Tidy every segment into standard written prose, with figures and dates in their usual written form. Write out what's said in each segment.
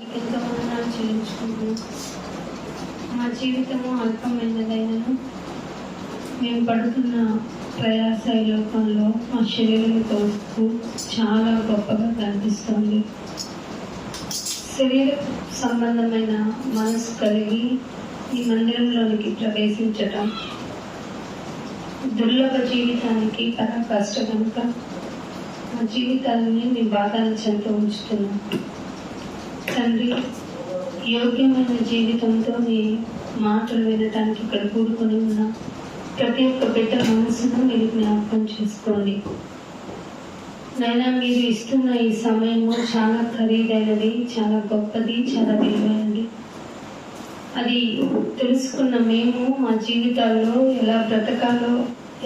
ఎంతో వందనాలు చెల్లించుకుంటున్నాం. మా జీవితము అల్పమైనదైనను మేము పడుతున్న ప్రయాస ఈ లోకంలో మా శరీరంతో చాలా గొప్పగా కనిపిస్తుంది. శరీర సంబంధమైన మనసు కలిగి ఈ మందిరంలోనికి ప్రవేశించటం దుర్లభ జీవితానికి పరాకాష్ట కనుక మా జీవితాలని మీ బాధల చెంత ఉంచుతున్నాం. తండ్రి, యోగ్యమైన జీవితంతో మీ మాటలు వినటానికి ఇక్కడ కూడుకొని ఉన్న ప్రతి ఒక్క బిడ్డ మనసును మీరు జ్ఞాపకం చేసుకోండి. నైనా మీరు ఇస్తున్న ఈ సమయము చాలా ఖరీదైనది, చాలా గొప్పది, చాలా విలువైనది. అది తెలుసుకున్న మేము మా జీవితాల్లో ఎలా బ్రతకాలో,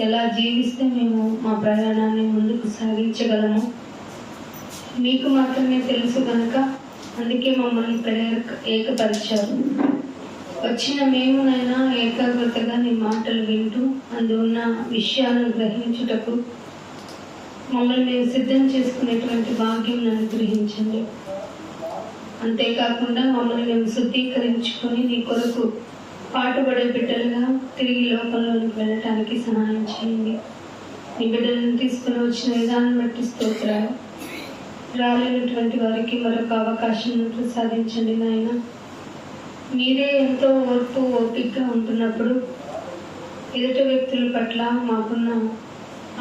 ఎలా జీవిస్తే మేము మా ప్రయాణాన్ని ముందుకు సాగించగలము మీకు మాత్రమే తెలుసు కనుక అందుకే మమ్మల్ని ఏకపరిచారు. వచ్చిన మేమునైనా ఏకాగ్రతగా నీ మాటలు వింటూ అందున్న విషయాలను గ్రహించుటకు మమ్మల్ని మేము సిద్ధం చేసుకునేటువంటి భాగ్యం అనుగ్రహించండి. అంతేకాకుండా మమ్మల్ని మేము శుద్ధీకరించుకొని నీ కొరకు పాటుపడే బిడ్డలుగా తిరిగి లోకంలోనికి వెళ్ళటానికి సహాయం చేయండి. నీ బిడ్డలను తీసుకుని వచ్చిన విధానం బట్టి స్తోత్రాలు. రాలేనటువంటి వారికి మరొక అవకాశం ప్రసాదించండి నాయన. మీరే ఎంతో ఓర్పు ఓపికగా ఉంటున్నప్పుడు ఎదుటి వ్యక్తుల పట్ల మాకున్న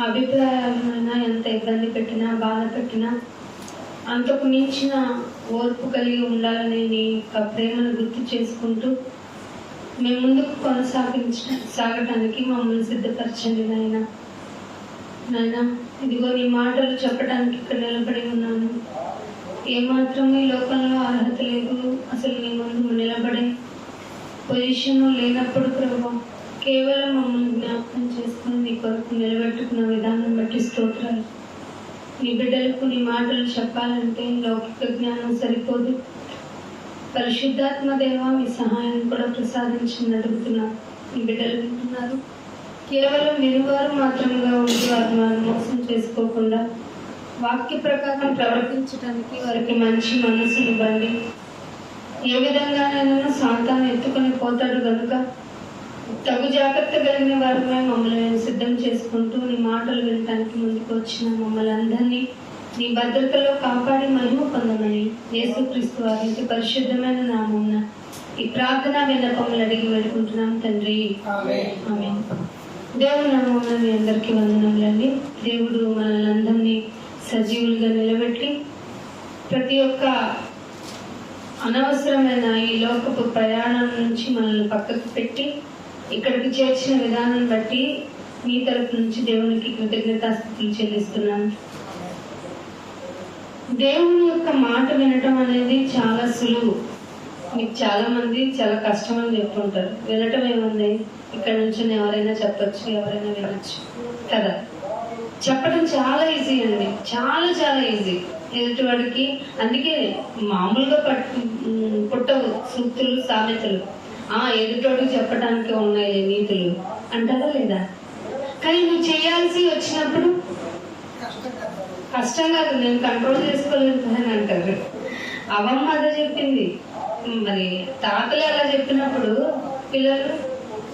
అభిప్రాయాలైనా ఎంత ఇబ్బంది పెట్టినా, బాధ పెట్టినా అంతకు మించిన ఓర్పు కలిగి ఉండాలని నీ ప్రేమను గుర్తు చేసుకుంటూ మేము ముందుకు సాగటానికి మమ్మల్ని సిద్ధపరచండి నాయన. నాయన, ఇదిగో నీ మాటలు చెప్పడానికి ఇక్కడ నిలబడి ఉన్నాను. ఏమాత్రం ఈ లోకంలో అర్హత లేదు, అసలు నీ ముందు నిలబడే పొజిషన్ లేనప్పుడు ప్రభు కేవలం మమ్మల్ని జ్ఞాపకం చేసుకుని నీ కొరకు నిలబెట్టుకున్న విధానం బట్టి స్తోత్రాలు. నీ బిడ్డలకు నీ మాటలు చెప్పాలంటే లౌకిక జ్ఞానం సరిపోదు. పరిశుద్ధాత్మ దేవ మీ సహాయం కూడా ప్రసాదించని అడుగుతున్నారు. మీ బిడ్డలు వింటున్నారు. కేవలం వినువారు మాత్రంగా ఉండి వారిని మోసం చేసుకోకుండా వాక్య ప్రకారం ప్రవర్తించడానికి వారికి మంచి మనసునివ్వండి. ఏ విధంగానైనా సాతాను ఎత్తుకొని పోతాడు కనుక తగు జాగ్రత్త కలిగిన వారిపై మమ్మల్ని సిద్ధం చేసుకుంటూ నీ మాటలు వినటానికి ముందుకు వచ్చిన మమ్మల్ని అందరినీ నీ భద్రతలో కాపాడి మహిమ పొందమని యేసుక్రీస్తు వారి పరిశుద్ధమైన నామమున ఈ ప్రార్థన విన్నపములు అడిగి వేడుకుంటున్నాం తండ్రి, ఆమేన్. దేవుని నామమున మీ అందరికీ వందనములండి. దేవుడు మనల్ని అందరినీ సజీవులుగా నిలబెట్టి ప్రతి ఒక్క అనవసరమైన ఈ లోకపు ప్రయాణం నుంచి మనల్ని పక్కకు పెట్టి ఇక్కడికి చేర్చిన విధానం బట్టి మీ తరపు నుంచి దేవునికి కృతజ్ఞతాస్తుతులు చెల్లిస్తున్నాను. దేవుని యొక్క మాట వినటం అనేది చాలా సులువు. మీకు చాలా మంది చాలా కష్టం అని చెప్పుకుంటారు. వినటం ఏముంది, ఇక్కడ నుంచి ఎవరైనా చెప్పచ్చు, ఎవరైనా వినొచ్చు కదా. చెప్పడం చాలా ఈజీ అండి, చాలా చాలా ఈజీ ఎదుటివాడికి. అందుకే మామూలుగా పుట్టవు సూక్తులు, సామెతలు. ఎదుటోడికి చెప్పడానికి ఉన్నాయి నీతులు అంటారా లేదా? కానీ నువ్వు చేయాల్సి వచ్చినప్పుడు కష్టం కాదు, నేను కంట్రోల్ చేసుకోలేదు అని అంటారు. అవమ్మ అదే చెప్పింది. మరి తాతలు ఎలా చెప్పినప్పుడు పిల్లలు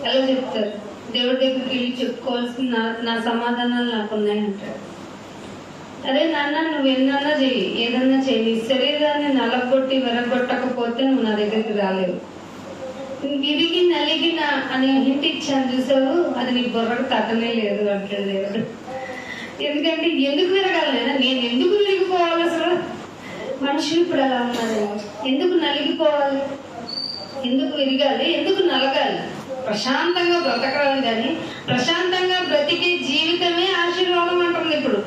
ఎలా చెప్తారు? దేవుడి దగ్గరికి వెళ్ళి చెప్పుకోవాల్సిన నా సమాధానాలు నాకు ఉన్నాయంటాడు. అరే నాన్న, నువ్వు ఎన్నన్నా చెయ్యి, ఏదన్నా చెయ్యి, నీ శరీరాన్ని నలగొట్టి వెరగొట్టకపోతే నువ్వు నా దగ్గరికి రాలేవు. విరిగి నలిగిన అనే హింట్ ఇచ్చాను చూసావు, అది నీ బొర్రకు తట్టనే లేదు అంటాడు దేవుడు. ఎందుకంటే ఎందుకు విరగాలైనా, నేను ఎందుకు విరిగిపోవాలి? అసలు మనుషులు ఇప్పుడు అలా ఉన్నారు. ఎందుకు నలిగిపోవాలి, ఎందుకు విరగాలి, ఎందుకు నలగాలి? ప్రశాంతంగా బ్రతకాలి. కానీ ప్రశాంతంగా బ్రతికే జీవితమే ఆశీర్వాదం అంటుంది ఇప్పుడు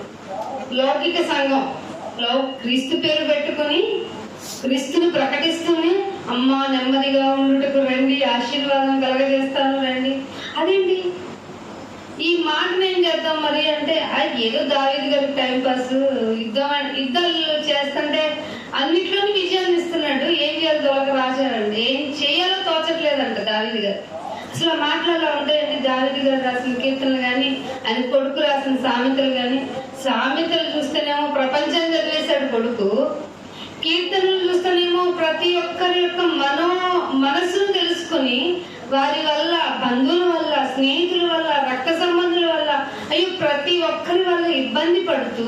లౌకిక సంఘంలో. క్రీస్తు పేరు పెట్టుకొని క్రీస్తుని ప్రకటిస్తూనే అమ్మా నెమ్మదిగా ఉండుటకు రండి, ఆశీర్వాదం కలగజేస్తాను రండి. అదేంటి ఈ మాట ఏం చేద్దాం మరి అంటే, ఏదో దావీదు గారికి టైం పాస్, యుద్ధాలు చేస్తుంటే అన్నిట్లోనూ విజయాన్ని ఇస్తున్నాడు, ఏం చేయాలి దొరక రాశారండి, ఏం చేయాలో తోచట్లేదంట దావీదు గారు. అసలు మాటలలో ఉంటాయండి. దావీదు గారు రాసిన కీర్తనలు కానీ, ఆయన కొడుకు రాసిన సామెతలు కానీ, సామెతలు చూస్తేనేమో ప్రపంచం చదివేశాడు కొడుకు, కీర్తనలు చూస్తేనేమో ప్రతి ఒక్కరి యొక్క మనసును తెలుసుకొని వారి వల్ల, బంధువుల వల్ల, స్నేహితుల వల్ల, రక్త సంబంధుల వల్ల, అయ్యో ప్రతి ఒక్కరి వల్ల ఇబ్బంది పడుతూ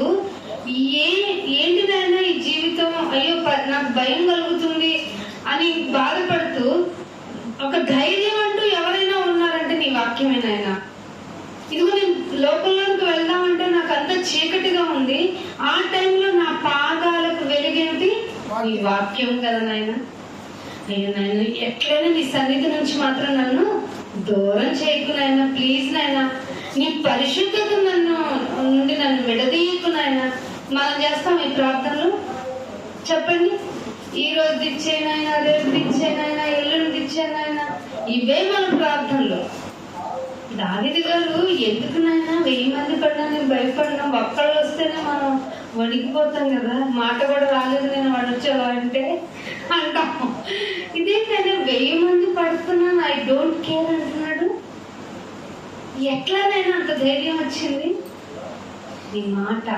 ఏంటిదైనా ఈ జీవితం, అయ్యో నాకు భయం కలుగుతుంది అని బాధపడుతూ ఒక ధైర్యం అంటూ ఎవరైనా ఉన్నారంటే నీ వాక్యమేనాయన. ఇదిగో నేను లోకంలోకి వెళ్దామంటే నాకు అంత చీకటిగా ఉంది, ఆ టైంలో నా పాదాలకు వెలిగేంటి నీ వాక్యం కదా నాయన. అయ్యో నాయన, ఎట్లయినా నీ సన్నిధి నుంచి మాత్రం నన్ను దూరం చేయకు నాయన, ప్లీజ్ నాయన. నీ పరిశుద్ధత నుండి నన్ను విడదీయకు నాయన. మనం చేస్తాం ఈ ప్రార్థనలు, చెప్పండి. ఈ రోజు దిచ్చేనాయన, రేపు దిచ్చేనాయన, ఎల్లుండి దిచ్చేనాయన, ఇవే మన ప్రార్థనలు. దావీదు గారు ఎందుకు నాయన 1000 మంది పడినా నేను భయపడినా, ఒక్కళ్ళు వస్తేనే మనం వణికిపోతాం కదా, మాట కూడా రాలేదు నేను వణించాలా అంటే అంటాము. ఇదేంటైనా 1000 మంది పడుతున్నాను, ఐ డోంట్ కేర్ అంటున్నాడు. ఎట్లానైనా అంత ధైర్యం వచ్చింది? నీ మాట,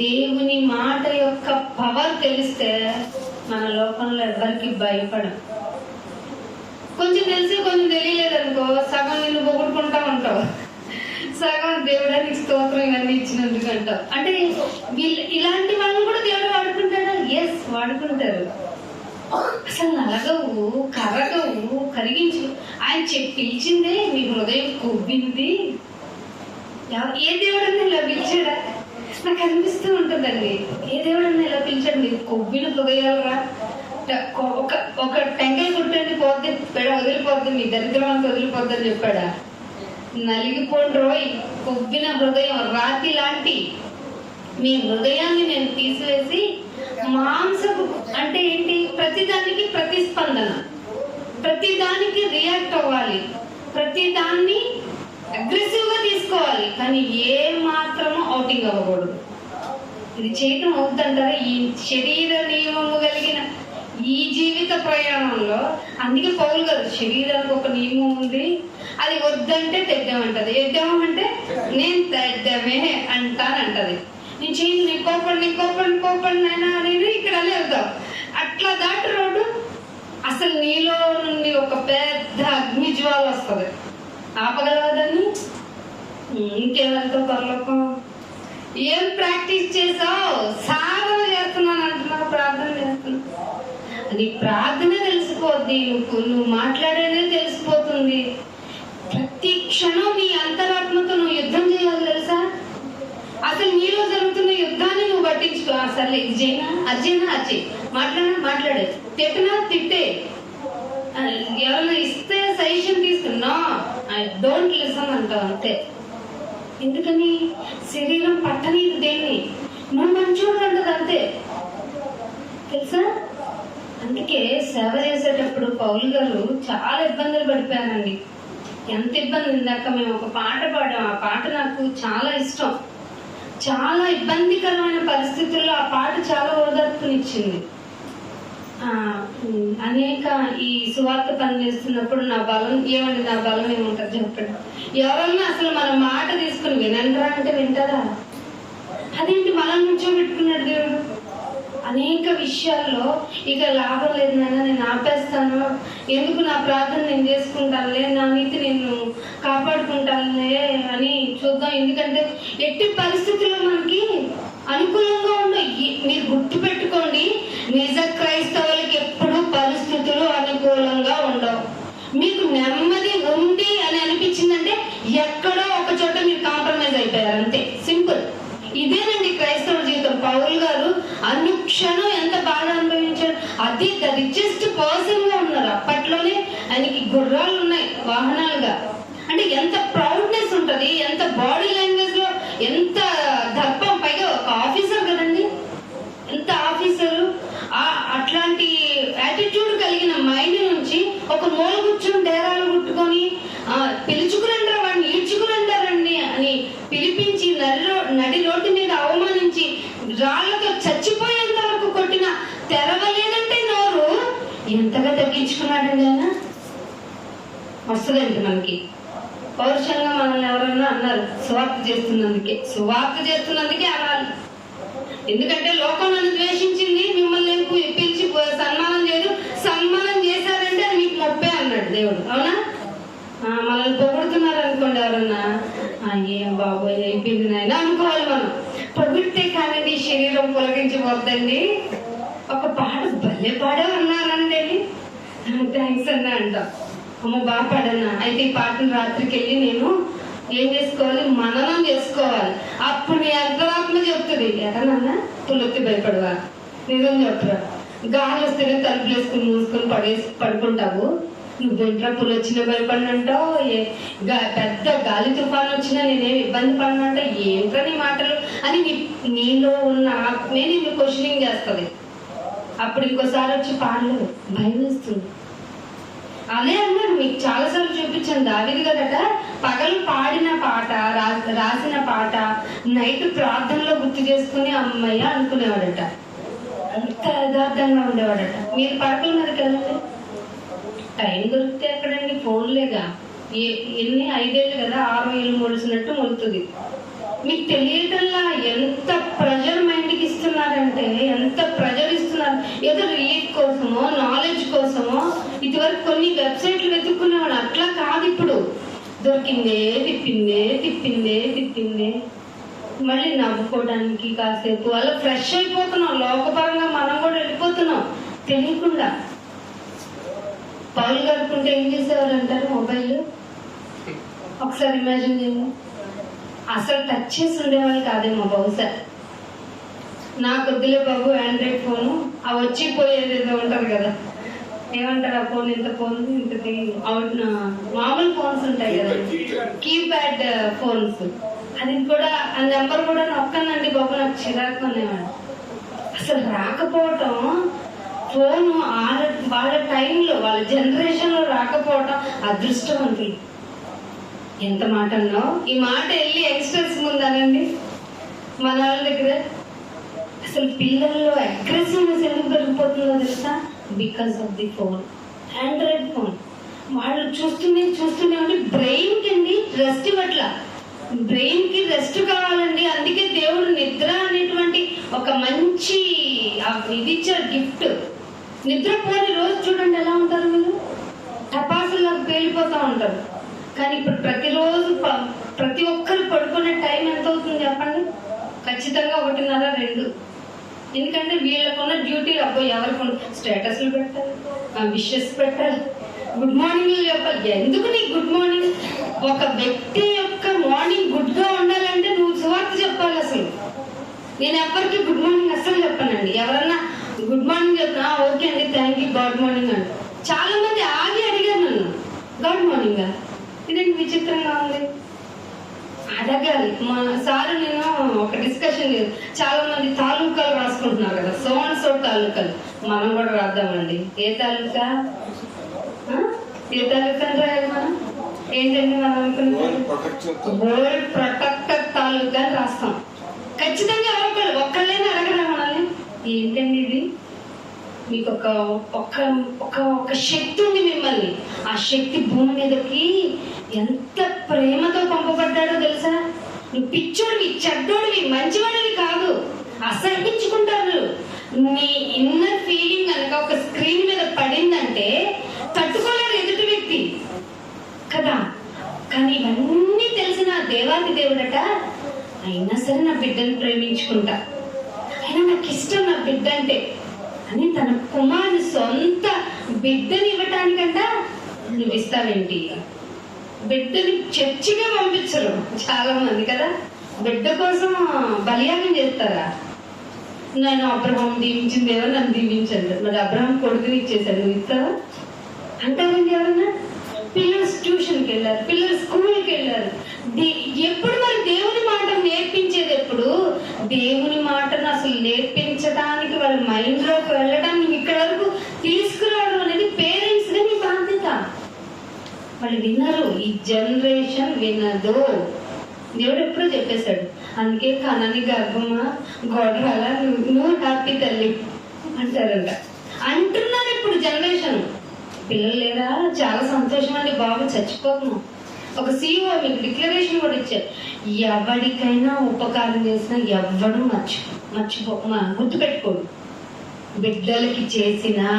దేవుని మాట యొక్క పవర్ తెలిస్తే మన లోకంలో ఎవరికి భయపడం. కొంచెం తెలిసి కొంచెం తెలియలేదనుకో, సగం నిన్ను పొగుడుకుంటా ఉంటావు, సగం దేవుడానికి స్తోత్రం ఇవన్నీ ఇచ్చినందుకు అంటావు. అంటే ఇలాంటి వాళ్ళని కూడా దేవుడు వాడుకుంటాడా? ఎస్, వాడుకుంటారు. అసలు నలగవు, కరగవు, కరిగించు. ఆయన పిలిచిందే మీ హృదయం కొవ్వింది. ఏ దేవుడన్నా ఇలా పిలిచాడా? నాకు అనిపిస్తూ ఉంటుందండి, ఏ దేవుడన్నా ఇలా పిలిచాడు? మీరు కొవ్విన హృదయాలురా, ఒక టెంకాయ కొట్టండి పోద్ది, పెడ వదిలిపోద్ది, మీ దరిద్రం అంతా వదిలిపోద్ది అని చెప్పాడా? నలిగిపోండి రోయ్, కొవ్విన హృదయం, రాతి లాంటి మీ హృదయాన్ని నేను తీసివేసి మాంసపు, అంటే ఏంటి? ప్రతిదానికి ప్రతిస్పందన, ప్రతిదానికి రియాక్ట్ అవ్వాలి, ప్రతిదాన్ని అగ్రెసివ్ గా తీసుకోవాలి, కానీ ఏ మాత్రము అవుటింగ్ అవ్వకూడదు. ఇది చేయటం అవుతుంటారా? ఈ శరీర నియమము కలిగిన ఈ జీవిత ప్రయాణంలో. అందుకే పౌలు గారు, శరీరానికి ఒక నియమం ఉంది, అది వద్దంటే తెద్దామంటది, ఎద్దామంటే నేను తెద్దామే అంటానంటది. నేను చేయండి, నీ కోపండి అయినా అనేది ఇక్కడ వెళ్దాం. అట్లా దాటి రోడ్డు అసలు నీలో నుండి ఒక పెద్ద అగ్నిజ్వాల వస్తుంది. ఆపగలవదని ఇంకేదంతా పరలోకం. ఏం ప్రాక్టీస్ చేసావు? సాధన చేస్తున్నాను అంటున్నావు, ప్రార్థన చేస్తున్నావు. అది ప్రార్థన తెలిసిపోద్ది, నువ్వు మాట్లాడేదే తెలిసిపోతుంది. ప్రతి క్షణం నీ అంతరాత్మతో నువ్వు యుద్ధం చేయాలి తెలుసా? అసలు నీలో జరుగుతున్న యుద్ధాన్ని నువ్వు పట్టించుకో. అసలు ఇది చేయనా, అది చేయనా, అది చేయి, మాట్లాడే, తిట్టనా, తిట్టే, ఎవరైనా ఇస్తే సజెషన్ తీసుకున్నా ఐ డోంట్ లిసన్ అంటావు అంతే. ఎందుకని? శరీరం పట్టనీది దేన్ని, నువ్వు మంచోడు అంటది అంతే, తెలుసా? అందుకే సేవ చేసేటప్పుడు పౌలు గారు చాలా ఇబ్బందులు పడిపోయానండి. ఎంత ఇబ్బంది! ఇందాక మేము ఒక పాట పాడాం, ఆ పాట నాకు చాలా ఇష్టం. చాలా ఇబ్బందికరమైన పరిస్థితుల్లో ఆ పాట చాలా ఓదార్పునిచ్చింది. అనేక ఈ సువార్త పని చేస్తున్నప్పుడు నా బలం ఏమండి, నా బలం ఏముంటుంది చెప్పండి? ఎవరన్నా అసలు మన మాట తీసుకుని వినంటారా అంటే వింటారా? అదేంటి మనం నుంచో పెట్టుకున్నాడు దేవుడు. అనేక విషయాల్లో ఇక లాభం లేదు నాయన, నేను ఆపేస్తాను, ఎందుకు నా ప్రార్థన నేను చేసుకుంటానులే, నా నీతి నేను కాపాడుకుంటానులే అని చూద్దాం. ఎందుకంటే ఎట్టి పరిస్థితుల్లో మనకి అనుకూలంగా ఉండవు. మీరు గుర్తు పెట్టుకోండి, నిజ క్రైస్తవులకి ఎప్పుడు పరిస్థితులు అనుకూలంగా ఉండవు. మీకు నెమ్మది ఉంది అని అనిపించిందంటే ఎక్కడో ఒక చోట మీరు కాంప్రమైజ్ అయిపోయారు అంతే, సింపుల్. ఇదేనండి క్రైస్తవ జీవితం. పౌలు గారు అనుక్షణం ఎంత బాధ అనుభవించారు. అది ద రిచెస్ట్ పర్సన్ గా ఉన్నారు. అప్పట్లోనే ఆయనకి గుర్రాలు ఉన్నాయి వాహనాలుగా. అంటే ఎంత ప్రౌడ్నెస్ ఉంటది, ఎంత బాడీ లాంగ్వేజ్ లో ఎంత దర్పం. పైగా ఒక ఆఫీసర్ కదండి, ఎంత ఆఫీసరు. అట్లాంటి యాటిట్యూడ్ కలిగిన మైండ్ నుంచి ఒక మూల కూర్చొని డేరాలు కుట్టుకొని పిలుచుకురండి, వాడిని ఈడ్చుకురండి అని పిలిపించి నడి రోడ్డు మీద అవమానించి రాళ్లతో చచ్చిపోయేంత వరకు కొట్టిన తెరవలేదంటే నోరు ఎంతగా తగ్గించుకున్నాడండి ఆయన. వస్తుందండి మనకి పౌరుషంగా మనల్ని ఎవరన్నా అన్నారు సువార్త చేస్తున్నందుకే అనాలి. ఎందుకంటే లోకం నన్ను ద్వేషించింది, మిమ్మల్ని పిలిచి సన్మానం చేసి దేవుడు, అవునా? మనల్ని పొగుడుతున్నారు అనుకోండి ఎవరన్నా, ఏం బాబోయ్ అయిపోయింది నాయన అనుకోవాలి మనం. పొగిడితే కానీ నీ శరీరం పొలగించిపోద్దండి. ఒక పాట భలే పాడే ఉన్నానండి, థ్యాంక్స్ అన్నా అంటాం. అమ్మ బాగా పాడన్నా. అయితే ఈ పాటను రాత్రికి వెళ్ళి నేను ఏం చేసుకోవాలి, మననం చేసుకోవాలి. అప్పుడు నీ అంతరాత్మ చెప్తుంది, ఎటనన్నా పులొత్తి భయపడవా, నిజం చెప్పరా. గాలి వస్తేనే తలుపులు వేసుకుని మూసుకొని పడుకుంటావు, నువ్వేంట్రా పులు వచ్చినా భయపడినంటావు, పెద్ద గాలి తుఫాను వచ్చినా నేనేమి ఇబ్బంది పడినంటా, ఏంట్రా నీ మాటలు అని నీలో ఉన్న ఆత్మే నిన్ను క్వశ్చనింగ్ చేస్తుంది. అప్పుడు ఇంకోసారి వచ్చి పాడలేదు, భయం వేస్తుంది. అదే అన్నాడు, మీకు చాలాసార్లు చూపించాను. దావీదు కదట పగలు పాడిన పాట, రాసిన పాట నైట్ ప్రార్థనలో గుర్తు చేసుకుని అమ్మయ్య అనుకునేవాడట. అంత యథార్థంగా ఉండేవాడట. మీరు పడకల మీదకి వెళ్ళండి, టైం దొరికితే ఎక్కడండి, ఫోన్లేగా. ఎన్ని 5 ఏళ్ళు కదా, 6 ఏళ్ళు మొలిసినట్టు మొలుతుంది. మీకు తెలియటల్లా ఎంత ప్రెజర్ మైండ్కి ఇస్తున్నారంటే, ఎంత ప్రెజర్ ఇస్తున్నారు. ఏదో రిలీఫ్ కోసమో నాలెడ్జ్ కోసమో ఇదివరకు కొన్ని వెబ్సైట్లు వెతుక్కునేవాడు, అట్లా కాదు. ఇప్పుడు దొరికిందే తిప్పిందే మళ్ళీ నవ్వుకోవడానికి కాసేపు అలా ఫ్రెష్ అయిపోతున్నాం. లోకపరంగా మనం కూడా వెళ్ళిపోతున్నాం తెలియకుండా. పౌలు గడుపుకుంటే ఏం చేసేవారు అంటారు, మొబైల్ ఒకసారి ఇమాజిన్ చేయండి. అసలు టచ్ చేసి ఉండేవాళ్ళు కాదేమో బహుశా. నాకు వద్దులే బాబు ఆండ్రాయిడ్ ఫోను, ఆ వచ్చిపోయేది ఏదో ఉంటారు కదా, ఏమంటారు ఆ ఫోన్, ఇంత ఫోన్ ఇంతది మామూలు ఫోన్స్ ఉంటాయి కదా, కీప్యాడ్ ఫోన్స్. అది కూడా ఆ నెంబర్ కూడా నొక్కనండి బాబు, నాకు చిరాకు అనేవాడు. అసలు రాకపోవటం ఫోను వాళ్ళ టైంలో, వాళ్ళ జనరేషన్లో రాకపోవటం అదృష్టవంతులు. ఎంత మాట అన్నావు, ఈ మాట వెళ్ళి యంగ్స్టర్స్ ముందనండి. మన వాళ్ళ దగ్గర అసలు పిల్లల్లో అగ్రెసివ్నెస్ ఎందుకు పెరిగిపోతుందో తెలుసా? Because of the phone, Android phone. వాళ్ళు చూస్తూనే ఉంటే బ్రెయిన్కి అండి రెస్ట్ ఇవ్వట్లా. బ్రెయిన్కి రెస్ట్ కావాలండి. అందుకే దేవుడు నిద్ర అనేటువంటి ఒక మంచి ఇది ఇచ్చారు, గిఫ్ట్. నిద్రపోని రోజు చూడండి ఎలా ఉంటారు మీరు, టపాసులకు పేలిపోతూ ఉంటారు. కానీ ఇప్పుడు ప్రతిరోజు ప్రతి ఒక్కరు పడుకునే టైం ఎంత అవుతుంది చెప్పండి? ఖచ్చితంగా 1:30-2. ఎందుకంటే వీళ్ళకున్న డ్యూటీలు, అబ్బాయి ఎవరికి స్టేటస్లు పెట్టాలి, విషెస్ పెట్టాలి, గుడ్ మార్నింగ్ చెప్పాలి. ఎందుకు నీకు గుడ్ మార్నింగ్? ఒక వ్యక్తి యొక్క మార్నింగ్ గుడ్ గా ఉండాలంటే నువ్వు సువార్త చెప్పాలి. అసలు నేను ఎవరికి గుడ్ మార్నింగ్ అస్సలు చెప్పానండి. ఎవరన్నా గుడ్ మార్నింగ్ చెప్పినా ఓకే అండి థ్యాంక్ యూ గుడ్ మార్నింగ్ అండి. చాలా మంది ఆగి అడిగారు నన్ను, గుడ్ మార్నింగ్ ఇదేంటి విచిత్రంగా ఉంది, అడగాలి. మా సారు నేను ఒక డిస్కషన్ లేదు, చాలా మంది తాలూకాలు రాసుకుంటున్నారు కదా, సో అండ్ సో తాలూకాలు. మనం కూడా రాద్దామండి. ఏ తాలూకా అని రాయాలి మనం? ఏంటండి మనం అనుకున్నాం, వరల్డ్ ప్రొటెక్టర్ తాలూకా అని రాస్తాం. ఖచ్చితంగా ఎవరు ఒక్కళ్ళైనా అడగరా మనల్ని, ఏంటండి ఇది? మీకు ఒక శక్తి ఉంది మిమ్మల్ని. ఆ శక్తి భూమి మీదకి ఎంత ప్రేమతో పంపబడ్డాడో తెలుసా? నువ్వు పిచ్చోడివి, చెడ్డోడివి, మంచివాడివి కాదు. అసహించుకుంటారు. నీ ఇన్నర్ ఫీలింగ్ కనుక ఒక స్క్రీన్ మీద పడిందంటే తట్టుకోలేరు ఎదుటి వ్యక్తి కదా. కానీ ఇవన్నీ తెలిసిన దేవాది దేవుడట, అయినా సరే నా బిడ్డను ప్రేమించుకుంటా, అయినా నాకు ఇష్టం నా బిడ్డ అంటే అని తన కుమారుని సొంత బిడ్డని ఇవ్వటానికంట నువ్వు ఇస్తావేంటి? బిడ్డని చర్చిగా పంపించరు చాలా మంది కదా, బిడ్డ కోసం బలియాగం చేస్తారా? నేను అబ్రహాం దీవించింది ఎవరు, నన్ను దీవించండి. మరి అబ్రహాం కొడుకుని ఇచ్చేసాడు, నువ్వు ఇస్తావా అంటారండి ఎవరన్నా? పిల్లలు ట్యూషన్కి వెళ్ళారు, పిల్లలు స్కూల్కి వెళ్ళారు. ఎప్పుడు మరి దేవుని మాట నేర్పించేది ఎప్పుడు? దేవుని మాటను అసలు నేర్పించడానికి వాళ్ళ మైండ్ లోకి వెళ్ళడానికి ఇక్కడ వరకు తీసుకురావడం అనేది పేరెంట్స్ గా నీ బాధ్యత. వాళ్ళు వినరు, ఈ జనరేషన్ వినదు. దేవుడు ఎప్పుడో చెప్పేశాడు, అందుకే కనని గర్భమా గొడవల నువ్వు హ్యాపీ తల్లి అంటారంట. అంటున్నారు ఇప్పుడు జనరేషన్. పిల్లలు లేదా? చాలా సంతోషం అండి బాబు, చచ్చిపోతున్నాం. ఒక CEO మీకు డిక్లరేషన్ కూడా ఇచ్చారు, ఎవరికైనా ఉపకారం చేసినా ఎవ్వడు గుర్తుపెట్టుకోడు. బిడ్డలకి చేసినా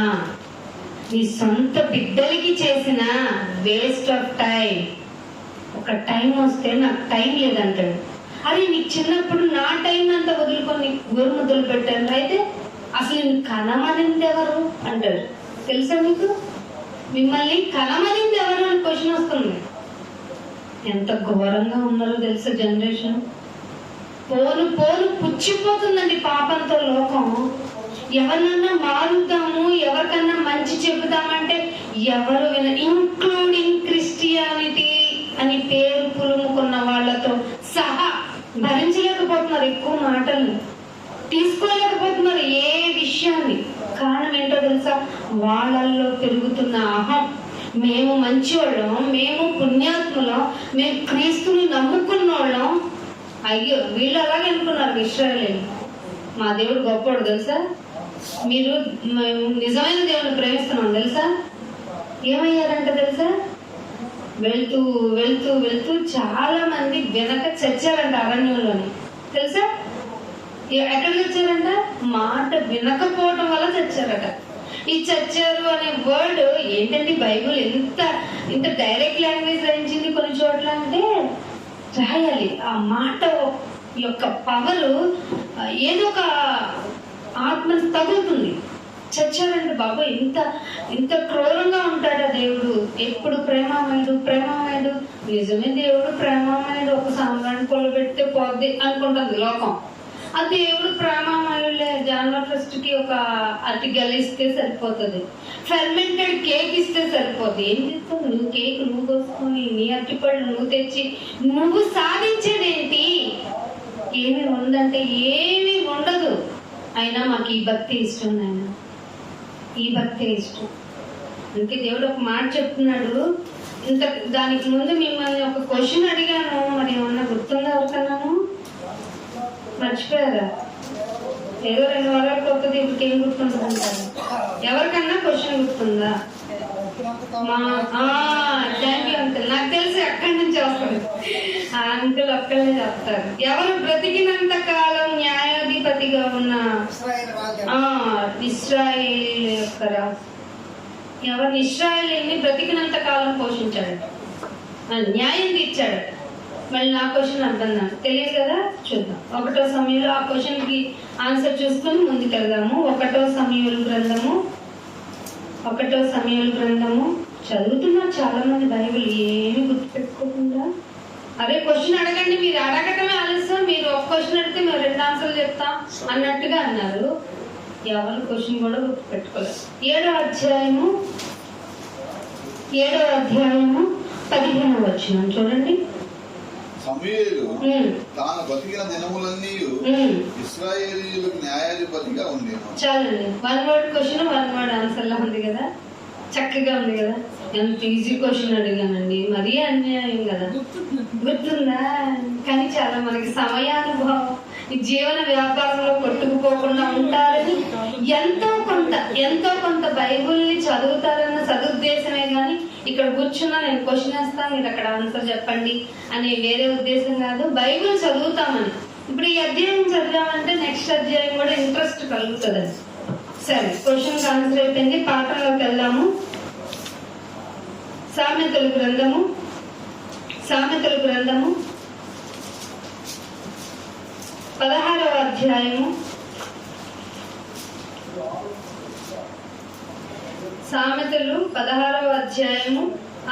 నీ సొంత బిడ్డలకి చేసిన వేస్ట్ ఆఫ్ టైం. ఒక టైం వస్తే నాకు టైం లేదంటాడు. అరే నీకు చిన్నప్పుడు నా టైం అంతా వదులుకొని గోరుముద్దలు పెట్టాను, అయితే అసలు నేను కనమనింది ఎవరు అంటారు. తెలుసా మీకు? మిమ్మల్ని కనమనింది ఎవరు అని క్వశ్చన్ వస్తుంది. ఎంత ఘోరంగా ఉన్నారో తెలుసా జనరేషన్. పోను పోను పుచ్చిపోతుందండి పాపంతో లోకం. ఎవరినన్నా మారుద్దాము, ఎవరికన్నా మంచి చెబుదామంటే ఎవరు ఇంక్లూడింగ్ క్రిస్టియానిటీ అని పేరు పులుముకున్న వాళ్ళతో సహా భరించలేకపోతున్నారు. ఎక్కువ మాటల్ని తీసుకోలేకపోతున్నారు ఏ విషయాన్ని. కారణం ఏంటో తెలుసా? వాళ్ళల్లో పెరుగుతున్న అహం. మేము మంచివాళ్ళం, మేము పుణ్యాత్ములం, మేము క్రీస్తుని నమ్ముకున్నోళ్ళం. అయ్యో వీళ్ళు అలాగే అనుకున్నారు ఇశ్రాయేలీయులు. మా దేవుడు గొప్పవాడు తెలుసా, మీరు నిజమైన దేవుని ప్రేమిస్తున్నాం తెలుసా. ఏమయ్యారంట తెలుసా? వెళ్తూ వెళ్తూ వెళ్తూ చాలా మంది వెనక చచ్చారంట అరణ్యంలోని. తెలుసా ఎక్కడ చచ్చారంట? మాట వినకపోవడం వల్ల చచ్చారట. ఈ చచ్చారు అనే వర్డ్ ఏంటంటే బైబుల్ ఇంత డైరెక్ట్ లాంగ్వేజ్ రాయించింది కొన్ని చోట్ల అంటే రాయాలి. ఆ మాట యొక్క పవరు ఏదో ఒక ఆత్మను తగులుతుంది. చచ్చారంటే బాబా ఇంత క్రూరంగా ఉంటాడా దేవుడు? ఎప్పుడు ప్రేమమయుడు ప్రేమమయుడు. నిజమే దేవుడు ప్రేమమయుడు. ఒక సాంబ్రాన్ని కొలబెడితే పోద్ది అనుకుంటుంది లోకం. ఆ దేవుడు ప్రేమమయులే. జాన్వర్ ట్రస్ట్ కి ఒక అరటిగెల ఇస్తే సరిపోతుంది, ఫెర్మెంటెడ్ కేక్ ఇస్తే సరిపోతుంది. ఏం చేస్తావు నువ్వు? కేక్ నువ్వు కోసుకొని నీ అరటిపళ్ళు నువ్వు తెచ్చి నువ్వు సాధించేదేంటి? ఏమి ఉందంటే ఏమి ఉండదు. అయినా మాకు ఈ భక్తి ఇష్టం నాయన, ఈ భక్తి ఇష్టం. అందుకే దేవుడు ఒక మాట చెప్తున్నాడు. దానికి ముందు మిమ్మల్ని ఒక క్వశ్చన్ అడిగాను, మరి ఏమన్నా గుర్తుందా? ఎవరికన్నాను మర్చిపోయారా? ఏదో 2 వారాలకు వస్తుంది, ఇప్పుడు ఏం గుర్తుంటుంటారు? ఎవరికన్నా క్వశ్చన్ గుర్తుందా? Thank you uncle. నాకు తెలిసి అక్కడి నుంచి వస్తుంది. ఆ అంకుల్ ఒక్కళ్ళే చెప్తారు. ఎవరు బ్రతికినంత కాలం న్యాయాధిపతిగా ఉన్న ఇశ్రాయేలీయుల యొక్క రాజు. ఎవరు? ఇశ్రాయేలీయుల్ని బ్రతికినంత కాలం పోషించాడట, న్యాయం తీర్చాడట. మళ్ళీ నా క్వశ్చన్ అర్థం నాకు తెలియదు కదా, చూద్దాం. 1వ సమయంలో ఆ క్వశ్చన్ కి ఆన్సర్ చూసుకొని ముందుకెళ్దాము. 1వ సమూయేలు గ్రంథము చదువుతున్నారు చాలా మంది బైబిల్, ఏమి గుర్తుపెట్టుకోకుండా. అదే క్వశ్చన్ అడగండి, మీరు అడగటమే ఆలస్యం. మీరు ఒక క్వశ్చన్ అడిగితే మేము 2 ఆన్సర్లు చెప్తాం అన్నట్టుగా అన్నారు. ఎవరు క్వశ్చన్ కూడా గుర్తుపెట్టుకోలేదు. 7వ అధ్యాయము 15వ వచనం చూడండి. సమూయేలు తాను బతికిన దినములన్నీ ఇశ్రాయేలీయులకు న్యాయాధిపతిగా ఉంది. చాలండి. 1 వర్డ్ క్వశ్చన్ 1 వర్డ్ ఆన్సర్ లా ఉంది కదా, చక్కగా ఉంది కదా. ఎంత ఈజీ క్వశ్చన్ అడిగానండి, మరీ అన్యాయం కదా. గుర్తుందా? కానీ చాలా మనకి సమయానుభవం, ఈ జీవన వ్యాపారంలో కొట్టుకుపోకుండా ఉంటారని ఎంతో కొంత బైబుల్ని చదువుతారన్న సదుద్దేశమే కానీ ఇక్కడ కూర్చున్నా నేను క్వశ్చన్ వేస్తాను, మీరు అక్కడ ఆన్సర్ చెప్పండి అనే వేరే ఉద్దేశం కాదు. బైబుల్ చదువుతామని. ఇప్పుడు ఈ అధ్యాయం చదివామంటే నెక్స్ట్ అధ్యాయం కూడా ఇంట్రెస్ట్ కలుగుతుంది. సరే, క్వశ్చన్ ఆన్సర్ అయిపోయింది. పాఠంలోకి వెళ్దాము. సామెతల గ్రంథము 16వ అధ్యాయము. సామెతలు 16వ అధ్యాయము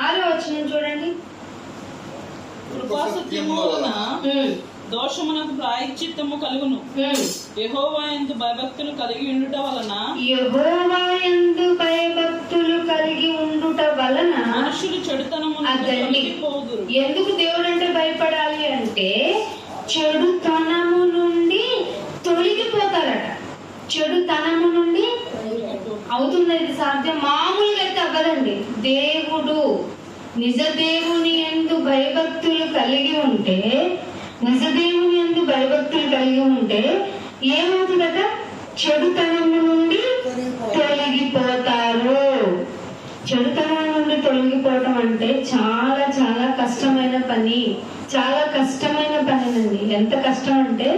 6వ వచనం చూడండి. కృపాసత్యము వలన దోషమునకు ప్రాయశ్చిత్తము కలుగును. యెహోవా యందు భయభక్తులు కలిగి ఉండుట వలన మనుషులు చెడుతనము పోదురు. ఎందుకు దేవుడు అంటే భయపడాలి అంటే చెడుతనము నుండి తొలగిపోతారట. చెడుతనము నుండి అవుతుంది. ఇది సాధ్యం, మామూలుగా అయితే అవ్వదండి. దేవుడు నిజ దేవుని యందు భయభక్తులు కలిగి ఉంటే ఏమవుతుందట? చెడుతనము నుండి తొలగిపోతారు. చెడుతనం నుండి తొలగిపోవటం అంటే చాలా చాలా కష్టమైన పని. చాలా కష్టమైన పనేనండి. ఎంత కష్టం అంటే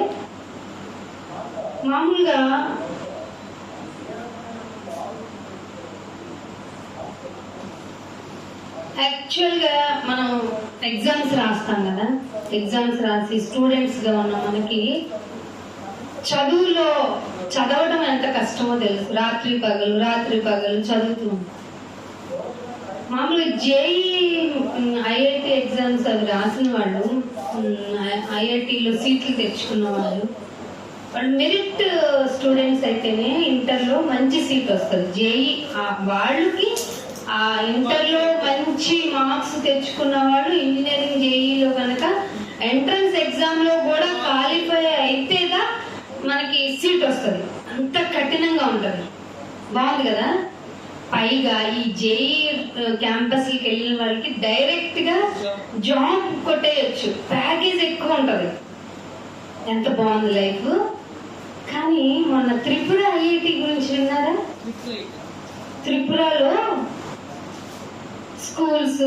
మామూలుగా యాక్చువల్గా మనం ఎగ్జామ్స్ రాస్తాం కదా, ఎగ్జామ్స్ రాసి స్టూడెంట్స్గా ఉన్న మనకి చదువులో చదవడం ఎంత కష్టమో తెలుసు. రాత్రి పగలు చదువుతూ ఉంటాం. మామూలుగా జేఈ ఐఐటి ఎగ్జామ్స్ అవి రాసిన వాళ్ళు, ఐఐటిలో సీట్లు తెచ్చుకున్న వాళ్ళు మెరిట్ స్టూడెంట్స్ అయితేనే ఇంటర్లో మంచి సీట్ వస్తుంది. జేఈ వాళ్ళకి ఆ ఇంటర్లో మంచి మార్క్స్ తెచ్చుకున్న వాళ్ళు ఇంజనీరింగ్ జేఈలో కనుక ఎంట్రన్స్ ఎగ్జామ్లో కూడా క్వాలిఫై అయితేగా మనకి సీట్ వస్తుంది. అంత కఠినంగా ఉంటుంది. బాగుంది కదా. పైగా ఈ జేఈ క్యాంపస్కి వెళ్ళిన వాళ్ళకి డైరెక్ట్ గా జాబ్ కొట్టేయచ్చు. ప్యాకేజ్ ఎక్కువ ఉంటది. ఎంత బాగుంది లైఫ్. కానీ మొన్న త్రిపుర ఐఐటి గురించి విన్నారా? త్రిపురలో స్కూల్స్,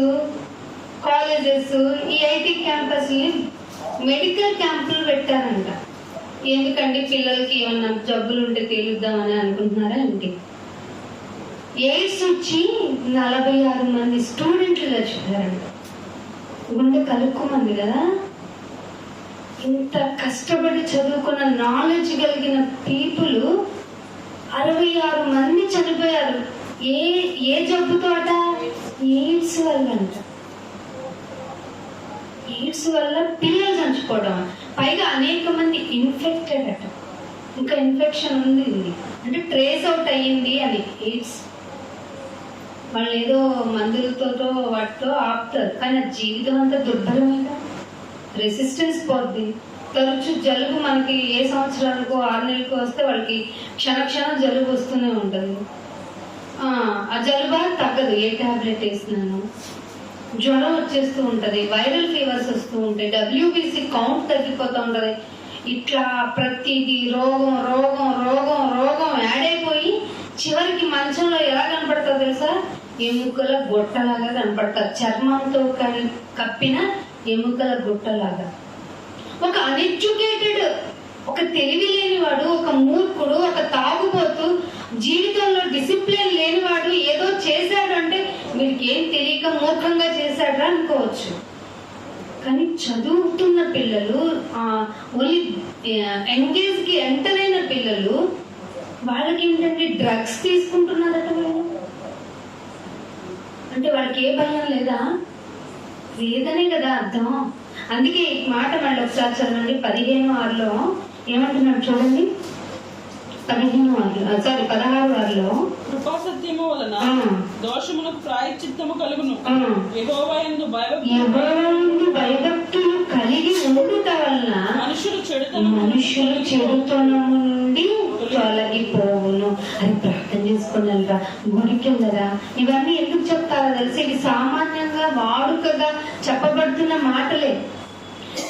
కాలేజెస్, ఈ ఐటీ క్యాంపస్ మెడికల్ క్యాంపులు పెట్టారంట. ఎందుకండి, పిల్లలకి ఏమన్నా జబ్బులు ఉంటే తేలుద్దామని అనుకుంటున్నారా ఏంటి? ఎయిడ్స్ వచ్చి 46 మంది స్టూడెంట్లు చచ్చిపోయారంట. గుండె కలుక్కుమంది కదా. ఇంత కష్టపడి చదువుకున్న నాలెడ్జ్ కలిగిన పీపుల్ 66 మంది చనిపోయారు. ఏ జబ్బుతో అట? ఎయిడ్స్ వల్ల అంట. ఎయిడ్స్ వల్ల పిల్లలు చనిపోవడం. పైగా అనేక మంది ఇన్ఫెక్టెడ్ అట. ఇంకా ఇన్ఫెక్షన్ ఉంది అంటే ట్రేస్ అవుట్ అయ్యింది అని. ఎయిడ్స్ వాళ్ళు ఏదో మందులతో వాటితో ఆపుతారు, కానీ జీవితం అంతా దుర్భరమేగా. రెసిస్టెన్స్ పోద్ది. తరచు జలుబు మనకి ఏ సంవత్సరాలకు 6 నెలలకు వస్తే వాళ్ళకి క్షణక్షణం జలుబు వస్తూనే ఉంటుంది. ఆ జలుబు తగ్గదు ఏ టాబ్లెట్ వేసినాను. జ్వరం వచ్చేస్తూ ఉంటుంది, వైరల్ ఫీవర్స్ వస్తూ ఉంటాయి, WBC కౌంట్ తగ్గిపోతూ ఉంటుంది. ఇట్లా ప్రతిదీ రోగం రోగం రోగం రోగం యాడ్ అయిపోయి చివరికి మంచంలో ఎలా కనపడుతుందో తెలుసా? ఎముకల గుట్టలాగా కనపడతారు. చర్మంతో కప్పిన ఎముకల గుట్టలాగా. ఒక అన్ఎడ్యుకేటెడ్, ఒక తెలివి లేనివాడు, ఒక మూర్ఖుడు, ఒక తాగుబోతు, జీవితంలో డిసిప్లిన్ లేనివాడు ఏదో చేశాడు అంటే వీడికి ఏం తెలియక మూర్ఖంగా చేశాడు అనుకోవచ్చు. కానీ చదువుతున్న పిల్లలు, ఓన్లీ ఎంగేజ్ కి ఎంటర్ అయిన పిల్లలు, వాళ్ళకి ఏంటంటే డ్రగ్స్ తీసుకుంటున్నారట. అంటే వాళ్ళకి ఏ భయం లేదా? లేదనే కదా అర్థం. అందుకే ఈ మాట మళ్ళీ ఒకసారి చదవండి. 15:6 ఏమంటున్నాడు చూడండి. 16:6 కృపా సత్యము వలన దోషములకు ప్రాయశ్చిత్తము కలుగును. యెహోవా యందు భయభక్తులు కలిగి ఉండుట వలన మనుషులు చెడుతనము నుండి తొలగిపోవును అని ప్రార్థన చేసుకున్నారా? గుడికి వెళ్ళరా? ఇవన్నీ ఎందుకు చెప్తారో తెలిసి, ఇవి సామాన్యంగా వాడుకగా చెప్పబడుతున్న మాటలే.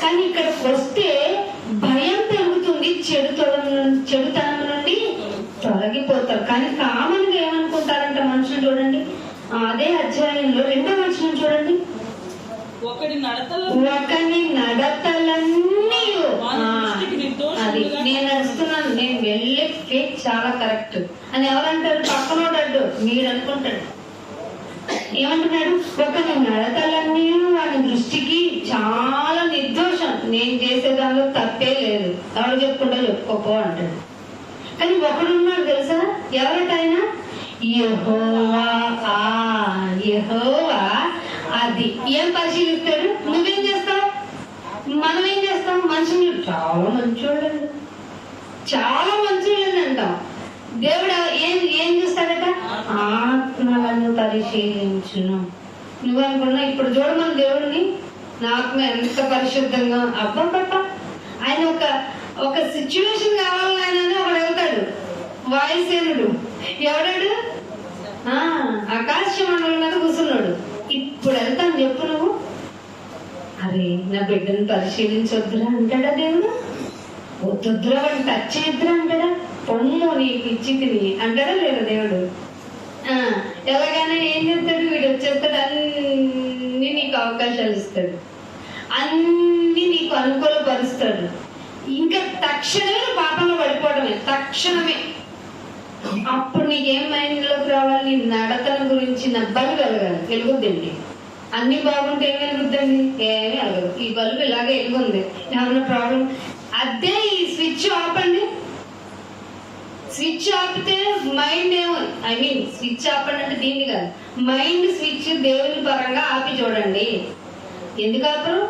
కానీ ఇక్కడికి వస్తే భయం పెరుగుతుంది. చెడుతనం నుండి తొలగిపోతారు. కానీ కామన్ గా ఏమనుకుంటారంట మనుషులు? చూడండి అదే అధ్యాయంలో 2వ వచనం చూడండి. ఒకని నడతలన్నీ అది నేను నడుస్తున్నాను, నేను వెళ్ళే ఫేక్ చాలా కరెక్ట్ అని ఎవరంటారు? పక్కనోడు అడ్డు మీరు అనుకుంటాడు. ఏమంటున్నాడు? ఒకని నడతలన్నీ వాడి దృష్టికి చాలా నిర్దోషం. నేను చేసేదానిలో తప్పే లేదు, ఎవరు చెప్పుకుంటా చెప్పుకోపో అంటాడు. కానీ ఒకడున్నాడు తెలుసా? ఎవరటైనా? యెహోవా. అది ఏం పరిశీలిస్తాడు? నువ్వేం చేస్తావు, మనం ఏం చేస్తాం? మనుషులు చాలా మంచోళ్ళండి, చాలా మంచోళ్ళని అంటాం. దేవుడు ఏం చూస్తాడట? ఆత్మలను పరిశీలించును. నువ్వు అనుకున్నా ఇప్పుడు చూడమని దేవుడిని, నా ఆత్మ ఎంత పరిశుద్ధంగా. అబ్బబ్బ, ఆయన ఒక సిచ్యువేషన్ కావాలని ఆయన ఒకడు వెళ్తాడు. వాయుసేనుడు ఎవడాడు? ఆకాశ మండలం మీద కూర్చున్నాడు. ఇప్పుడు వెళ్తాను చెప్పు నువ్వు. అరే నా బిడ్డను పరిశీలించొద్దురా అంటాడా దేవుడు? వద్దురా వాడిని టచ్ చేయొద్దురా అంటాడా? పొమ్ము నీకు ఇచ్చి తిని అంటాడా లేదా దేవుడు? ఎలాగైనా ఏం చేస్తాడు? వీడు వచ్చేస్తాడు, అన్ని నీకు అవకాశాలు ఇస్తాడు, అన్ని నీకు అనుకూలపరుస్తాడు. ఇంకా తక్షణమే పాపంలో పడిపోవడమే, తక్షణమే. అప్పుడు నీకేం మైండ్లోకి రావాలి? నీ నడతల గురించి నబ్బలు కలగాలి, వెలుగుద్దండి. అన్ని బాగుంటే ఏం వెలుగుద్దండి? ఏమీ వెలగదు. ఈ బల్బు ఇలాగే వెలుగుంది, ఏమన్నా ప్రాబ్లం? అదే ఈ స్విచ్ ఆపండి, స్విచ్ ఆపితే మైండ్ ఏమో స్విచ్ ఆపండి అంటే దీన్ని కాదు, మైండ్ స్విచ్ దేవుని పరంగా ఆపి చూడండి. ఎందుకు ఆపరు?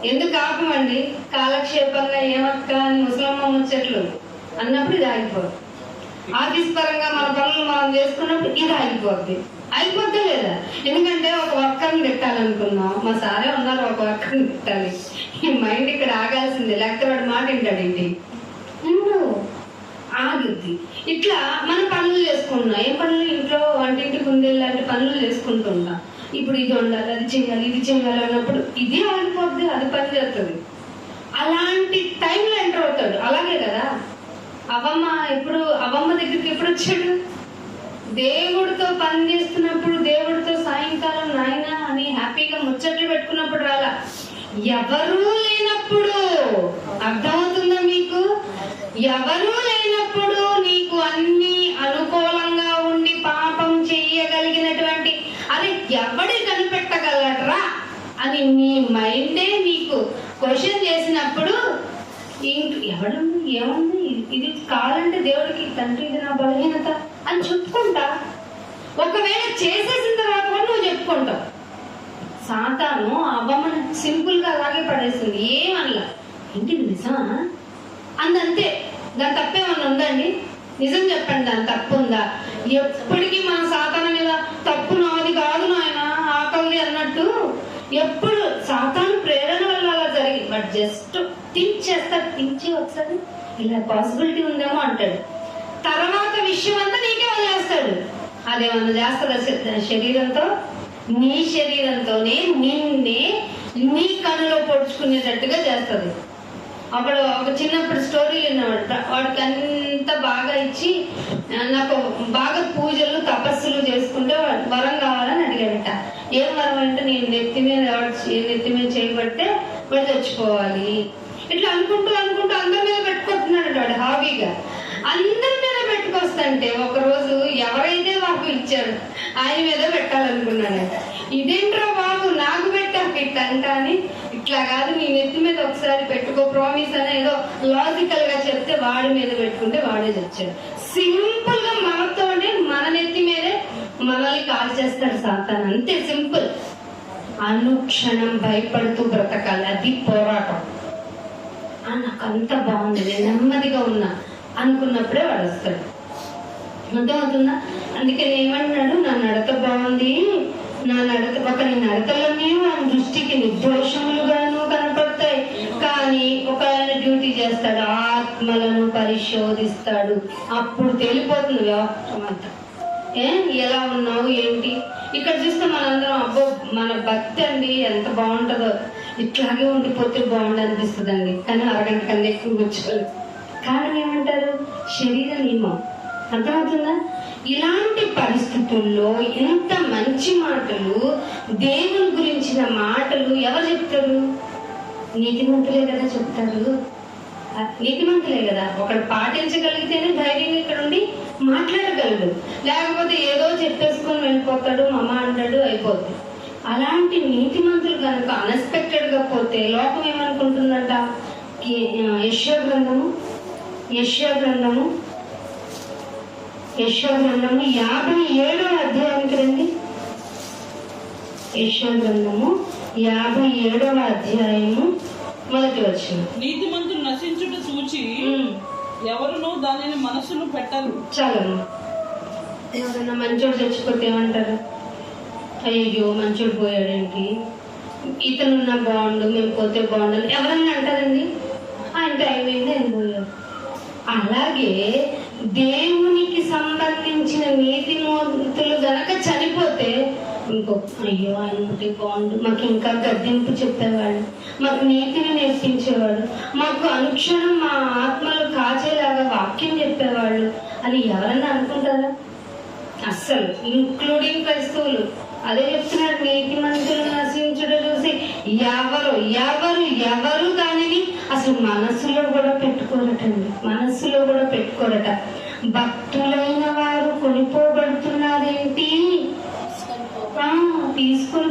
ఎందుకు ఆపమండి? కాలక్షేపంగా ఏమక్క అని ముసలమ్మ ముచ్చట్లు అన్నప్పుడు ఇది ఆగిపోదు. ఆఫీస్ పరంగా మన పనులు మనం చేసుకున్నప్పుడు ఇది ఆగిపోద్ది. అయిపోద్దా లేదా? ఎందుకంటే ఒక వర్కర్ని పెట్టాలనుకున్నాం, మా సారే ఉన్నారు, ఒక వర్కర్ని పెట్టాలి, ఈ మైండ్ ఇక్కడ ఆగాల్సిందే, లేకపోతే వాడు మాట వింటాడేంటి? ఆగుద్ది. ఇట్లా మన పనులు చేసుకుంటున్నాం. ఏ పనులు? ఇంట్లో వంటింటి కుందేలు లాంటి పనులు చేసుకుంటుంటాం. ఇప్పుడు ఇది ఉండాలి, అది చేయాలి, ఇది చేయాలి అన్నప్పుడు ఇది ఆగిపోద్ది, అది పని చేస్తుంది. అలాంటి టైంలో ఎంటర్ అవుతాడు. అలాగే కదా అవ్వమ్మ దగ్గరికి ఎప్పుడు వచ్చాడు? దేవుడితో పని చేస్తున్నప్పుడు, దేవుడితో సాయంకాలం నాయన అని హ్యాపీగా ముచ్చట్లు పెట్టుకున్నప్పుడు రాలా, ఎవరూ లేనప్పుడు. అర్థమవుతుందా మీకు? ఎవరూ లేనప్పుడు నీకు అన్ని అనుకూలంగా ఉండి పాపం చెయ్యగలిగినటువంటి అది ఎవడి కనిపెట్టగలరా అని నీ మైండే నీకు క్వశ్చన్ చేసినప్పుడు ఎవడు ఏముంది, ఇది కావాలంటే దేవుడికి తండ్రి ఇది నా బలహీనత అని చెప్పుకుంటా. ఒకవేళ చేసేసిన తర్వాత కూడా నువ్వు చెప్పుకుంటావు. సాతాను అవ్వమ్మని సింపుల్ గా అలాగే పడేస్తుంది, ఏమనలా. ఏంటి నిజమా అందంతే. దాని తప్పేమన్నా ఉందండి? నిజం చెప్పండి, దాని తప్పు ఉందా? ఎప్పటికీ మన సాతాను మీద తప్పు నాది కాదు నాయన ఆకలి అన్నట్టు ఎప్పుడు సాతాను ప్రేరణ వల్ల అలా జరిగింది. బట్ జస్ట్ థింక్ చేస్తాడు, థింక్ చేయి ఒకసారి, ఇలా పాసిబిలిటీ ఉందేమో అంటాడు. తర్వాత విషయం అంతా నీకే వదిలేస్తాడు. అదేమన్నా చేస్తుందా శరీరంతో? నీ శరీరంతోనే నిన్నే నీ కనులో పొడుచుకునేటట్టుగా చేస్తుంది. అప్పుడు ఒక చిన్నప్పుడు స్టోరీ విన్నవాడు, వాడికి అంత బాగా ఇచ్చి నాకు బాగా పూజలు తపస్సులు చేసుకుంటే వరం కావాలని అడిగాడట. ఏం వరం అంటే నేను నెత్తి మీద చేయబడితే వాడు చచ్చిపోవాలి. ఇట్లా అనుకుంటూ అందరి మీద పెట్టుకొస్తున్నాడు వాడు హాబీగా. అందరి మీద పెట్టుకొస్తుంటే ఒకరోజు ఎవరైతే మాకు ఇచ్చాడు ఆయన మీద పెట్టాలనుకున్నాడట. ఇదేంట్రా బాబు నాకు పెట్టాక ఇట్టంట అని, ఇట్లా కాదు నీ నెత్తి మీద ఒకసారి పెట్టుకో ప్రామిస్ అని ఏదో లాజికల్ గా చెప్తే వాడి మీద పెట్టుకుంటే వాడే చచ్చాడు. సింపుల్ గా మనతోనే మన నెత్తి మీదే మనల్ని కాల్ చేస్తాడు సాతాను, అంతే సింపుల్. అనుక్షణం భయపడుతూ బ్రతకాలి, అది పోరాటం. నాకు అంత బాగుంది, నేను నెమ్మదిగా ఉన్నా అనుకున్నప్పుడే వాడు వస్తాడు. అర్థమవుతుందా? అందుకని ఏమంటున్నాడు, నా నడత బాగుంది, నా నడత ఒకరి నడతలన్నీ ఆయన దృష్టికి నిర్దోషములుగాను కనపడతాయి. కానీ ఒక ఆయన డ్యూటీ చేస్తాడు, ఆత్మలను పరిశోధిస్తాడు. అప్పుడు తెలిపోతుంది వ్యవహారం అంతా. ఎలా ఉన్నావు ఏంటి? ఇక్కడ చూస్తే మనందరం అబ్బో మన భక్తి అండి ఎంత బాగుంటుందో, ఇట్లాగే ఉండిపోతే బాగుండు అనిపిస్తుంది అండి. కానీ అరగంట కన్నా ఎక్కువ కూర్చోలేదు. కారణం ఏమంటారు? శరీర నియమం. అర్థమవుతుందా? ఇలాంటి పరిస్థితుల్లో ఎంత మంచి మాటలు, దేవుని గురించిన మాటలు ఎవరు చెప్తారు? నీతిమంతులే కదా చెప్తారు. నీతిమంతులే కదా. ఒకడు పాటించగలిగితేనే ధైర్యంగా ఇక్కడ ఉండి మాట్లాడగలడు. లేకపోతే ఏదో చెప్పేసుకొని వెళ్ళిపోతాడు, మమ్మ అంటాడు, అయిపోద్ది. అలాంటి నీతిమంతులు కనుక అన్ఎక్స్పెక్టెడ్ గా పోతే లోకం ఏమనుకుంటుందంట? యెషయా గ్రంథము 57వ అధ్యాయానికి రండి. యెషయా గ్రంథము 57వ అధ్యాయము 1వ వచనం. నీతిమంతులు నశించుట చూచి ఎవరునూ దానిని మనసును పెట్టరు. చాలు. ఎవరైనా మంచోడు చచ్చిపోతే ఏమంటారు? అయ్యో మంచోడు పోయాడేంటి, ఇతనున్న బాగుండు, మేము పోతే బాగుండు ఎవరన్నా అంటారండి? ఆయన టైం అయింది, ఆయన పోయాడు. అలాగే దేవునికి సంబంధించిన నీతిమంతులు గనక చనిపోతే ఇంకో అయ్యో ఆయన ఉంటే బాగుండు, మాకు ఇంకా గద్దెంపు చెప్పేవాడు, మాకు నీతిని నేర్పించేవాడు, మాకు అనుక్షణం మా ఆత్మలు కాచేలాగా వాక్యం చెప్పేవాళ్ళు అని ఎవరన్నా అనుకుంటారా? అస్సలు. ఇంక్లూడింగ్ క్రైస్తవులు అదే చెప్తున్నాడు, నీతిమంతులు నశించుట చూసి ఎవరు దానిని అసలు మనస్సులో కూడా పెట్టుకోరట. భక్తులైన వారు కొనిపోబడుతున్నారేంటి? తీసుకుని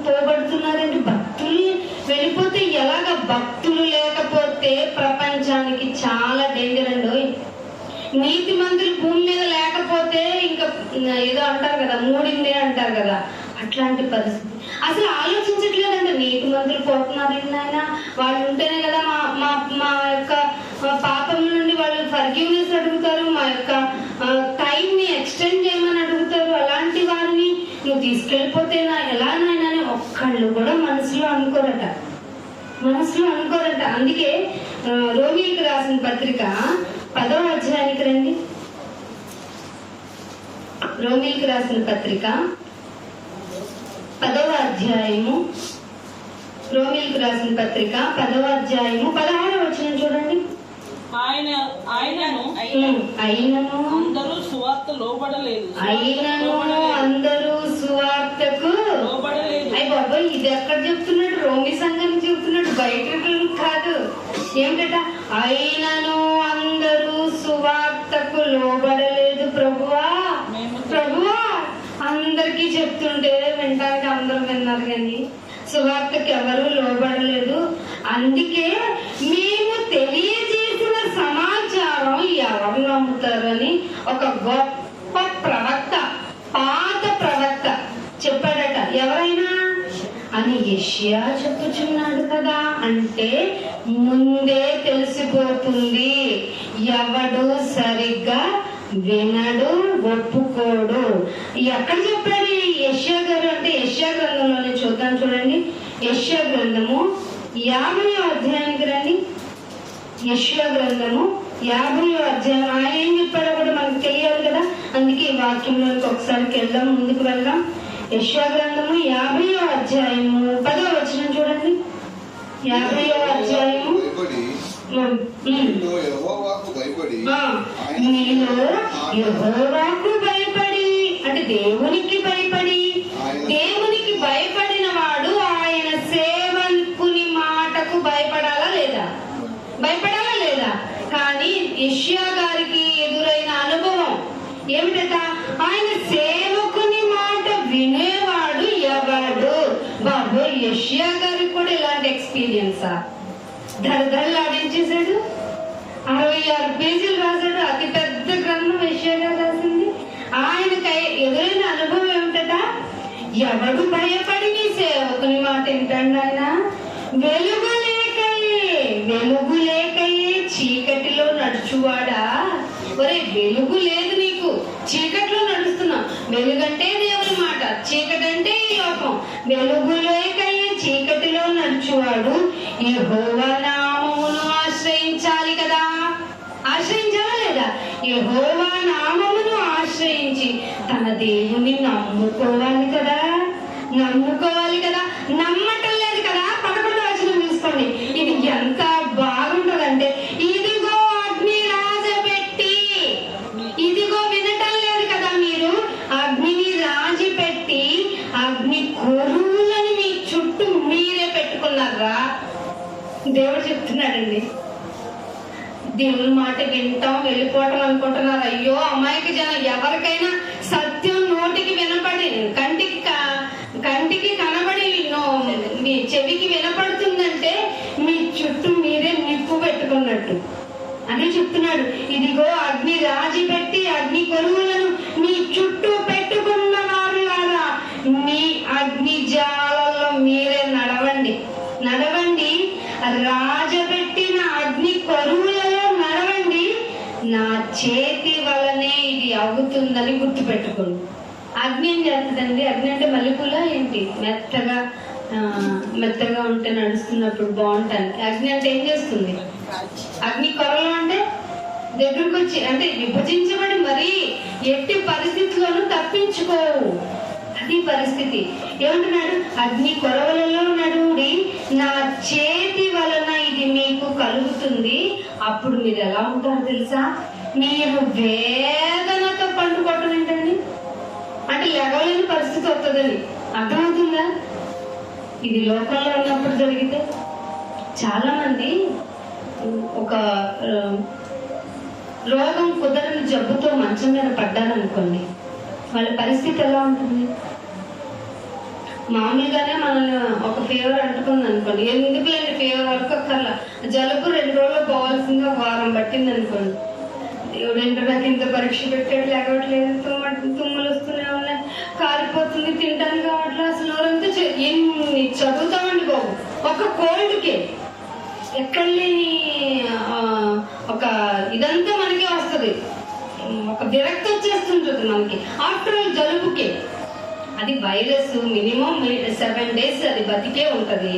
పోబడుతున్నారండి. భక్తులు వెళ్ళిపోతే ఎలాగ? భక్తులు లేకపోతే ప్రపంచానికి చాలా డేంజర్ అండి. నీతి మంతులు భూమి మీద లేకపోతే ఇంకా ఏదో అంటారు కదా, మూడిందే అంటారు కదా, అట్లాంటి పరిస్థితి. అసలు ఆలోచించట్లేదండి. నీతి మంతులు పోతున్నారండి నాయన, వాళ్ళు ఉంటేనే కదా మా యొక్క పాపం నుండి వాళ్ళు ఫర్గివ్నెస్ అడుగుతారు, మా యొక్క టైం ని ఎక్స్టెండ్ చేయమని అడుగుతారు. అలాంటి వారిని నువ్వు తీసుకెళ్ళిపోతే ఎలా నాయన అని ఒక్కళ్ళు కూడా మనసులో అనుకోరట. అందుకే రోమీయులకు రాసిన పత్రిక 10వ అధ్యాయానికి రండి. రోమీయులకు రాసిన పత్రిక 10వ అధ్యాయము, రోమీయులకు రాసిన పత్రిక 10వ అధ్యాయము 16వ వచనం చూడండి. అయినను అందరూ సువార్త లోబడలేదు. అందరూ సువార్తకు లోబడలేదు. అయ్యి బాబా, ఇది ఎక్కడ చెప్తున్నాడు? రోమి సంఘానికి చెప్తున్నాడు, బయట కాదు. ఏమిటట? అయినను అందరూ సువార్తకు లోబడలేదు ప్రభువా. అందరికీ చెప్తుంటే వినడానికి అందరూ విన్నారు, కానీ సువార్తకు ఎవరు లోబడలేదు. అందుకే మేము తెలియజేసిన సమాచారం ఎవరు నమ్ముతారని ఒక గొప్ప ప్రవక్త, పాత ప్రవక్త చెప్పాడట. ఎవరైనా అని యెషయా చెప్పుచున్నాడు కదా. అంటే ముందే తెలిసిపోతుంది, ఎవడు సరిగ్గా వినడు, ఒప్పుకోడు. ఎక్కడ చెప్పాడు యెషయా గారు అంటే? యెషయా గ్రంథంలోనే చూద్దాం, చూడండి. యెషయా గ్రంథము 50వ అధ్యాయానికి రండి. యెషయా గ్రంథము 50వ అధ్యాయం. ఆయన ఏం చెప్పాడో కూడా మనకు తెలియాలి కదా, అందుకే ఈ వాక్యంలోకి ఒకసారికి వెళ్దాం, ముందుకు వెళ్దాం. యెషయా గ్రంథము 50వ అధ్యాయము 10వ వచనం చూడండి. 50వ అధ్యాయము మీలో యెహోవాకు భయపడి అంటే దేవునికి భయపడిన వాడు ఆయన సేవకుని మాటకు భయపడాలా లేదా? కానీ యెషయా గారికి ఎదురైన అనుభవం ఏమిటట? ఆయన సేవకుని మాట వినేవాడు ఎవడు? బాబు, యెషయా గారికి కూడా ఇలాంటి ఎక్స్పీరియన్సా? ధరధరలాడించేశాడు. 66 పేజీలు రాశాడు. అతి పెద్ద గ్రంథం యెషయా గారు రాసింది. ఆయనకి ఎదురైన అనుభవం ఏమిటట? ఎవడు భయపడి నీ సేవకుని మాట ఏంటండి? ఆయన వెలుగు లేకయే చీకటిలో నడుచువాడా. ఒరే, వెలుగు లేదు నీకు, చీకట్లో నడుస్తున్నావు. వెలుగంటే దేవుని మాట, చీకటి అంటే ఈ లోకం. వెలుగు లేకయే చీకటిలో నడుచువాడు యెహోవా నామమును ఆశ్రయించాలి కదా. ఆశ్రయించాలా లేదా? యెహోవా నామమును ఆశ్రయించి తన దేవుని నమ్ముకోవాలి కదా. నమ్మటం లేదు కదా. 11వ వచనం తీసుకోండి. ఇది ఎంత బాగుంటుందంటే, ఇదిగో అగ్ని రాజపెట్టి, ఇదిగో వినటం లేదు కదా మీరు, అగ్నిని రాజపెట్టి అగ్ని కొరువులను మీ చుట్టూ మీరే పెట్టుకున్నారా. దేవుడు చెప్తున్నాడండి. దేవుని మాట వింటాం, వెళ్ళిపోవటం అనుకుంటున్నారు. అయ్యో అమాయక జనం, ఎవరికైనా సత్యం నోటికి వినపడి, కంటికి కనబడి, మీ చెవికి వినపడుతుందంటే మీ చుట్టూ మీరే నిప్పు పెట్టుకున్నట్టు అని చెప్తున్నాడు. ఇదిగో అగ్ని రాజి పెట్టి అగ్ని కొరువులను మీ చుట్టూ పెట్టుకున్న వారు లారా, మీ అగ్ని జాలలో మీరే నడవండి. రాజబెట్టిన అగ్ని కొరువులలో నడవండి. నా చేతి వలనే ఇది అవుతుందని గుర్తుపెట్టుకోండి. అగ్ని ఏం చేస్తుందండి? అగ్ని అంటే మల్లెపూల ఏంటి? మెత్తగా ఉంటే నడుస్తున్నప్పుడు బాగుంటానికి. అగ్ని అంటే ఏం చేస్తుంది? అగ్ని కొరలు అంటే దగ్గరకు వచ్చి, అంటే విభజించబడి మరీ ఎట్టి పరిస్థితుల్లోనూ తప్పించుకోవు. అది పరిస్థితి. ఏమంటున్నాడు? అగ్ని కొరవలలో నడువుడి, నా చేతి వలన ఇది మీకు కలుగుతుంది. అప్పుడు మీరు ఎలా ఉంటారు తెలుసా? మీరు వేదనతో పండుకోవటం ఏంటండి? అంటే లెగలేని పరిస్థితి వస్తుందని అర్థమవుతుందా? ఇది లోకంలో ఉన్నప్పుడు జరిగితే చాలా మంది ఒక రోగం కుదరని జబ్బుతో మంచం మీద పడ్డారనుకోండి, వాళ్ళ పరిస్థితి ఎలా ఉంటుంది? మామూలుగానే మనల్ని ఒక ఫీవర్ అంటుకుంది అనుకోండి, ఎందుకులేండి ఫీవర్ వరకు అక్కర్లా, జలుబు 2 రోజులు పోవాల్సింది 1 వారం పట్టింది అనుకోండి. దేవుడు ఏంటో నాకు ఇంత పరీక్ష పెట్టాడు, లేకపోవట్లేదు, తుమ్ములు వస్తూనే ఉన్నాయి, కారిపోతుంది, తింటాను కావట్లేదు, అసలు ఎవరంతా ఎన్ని చదువుతామండి బాబు. ఒక కోల్డ్కే ఎక్కడ లేని ఒక ఇదంతా మనకే వస్తుంది, ఒక విరక్తి వచ్చేస్తుంటుంది మనకి. ఆఫ్టర్ ఆల్ జలుబుకే, అది వైరస్ మినిమం 7 days అది బతికే ఉంటుంది.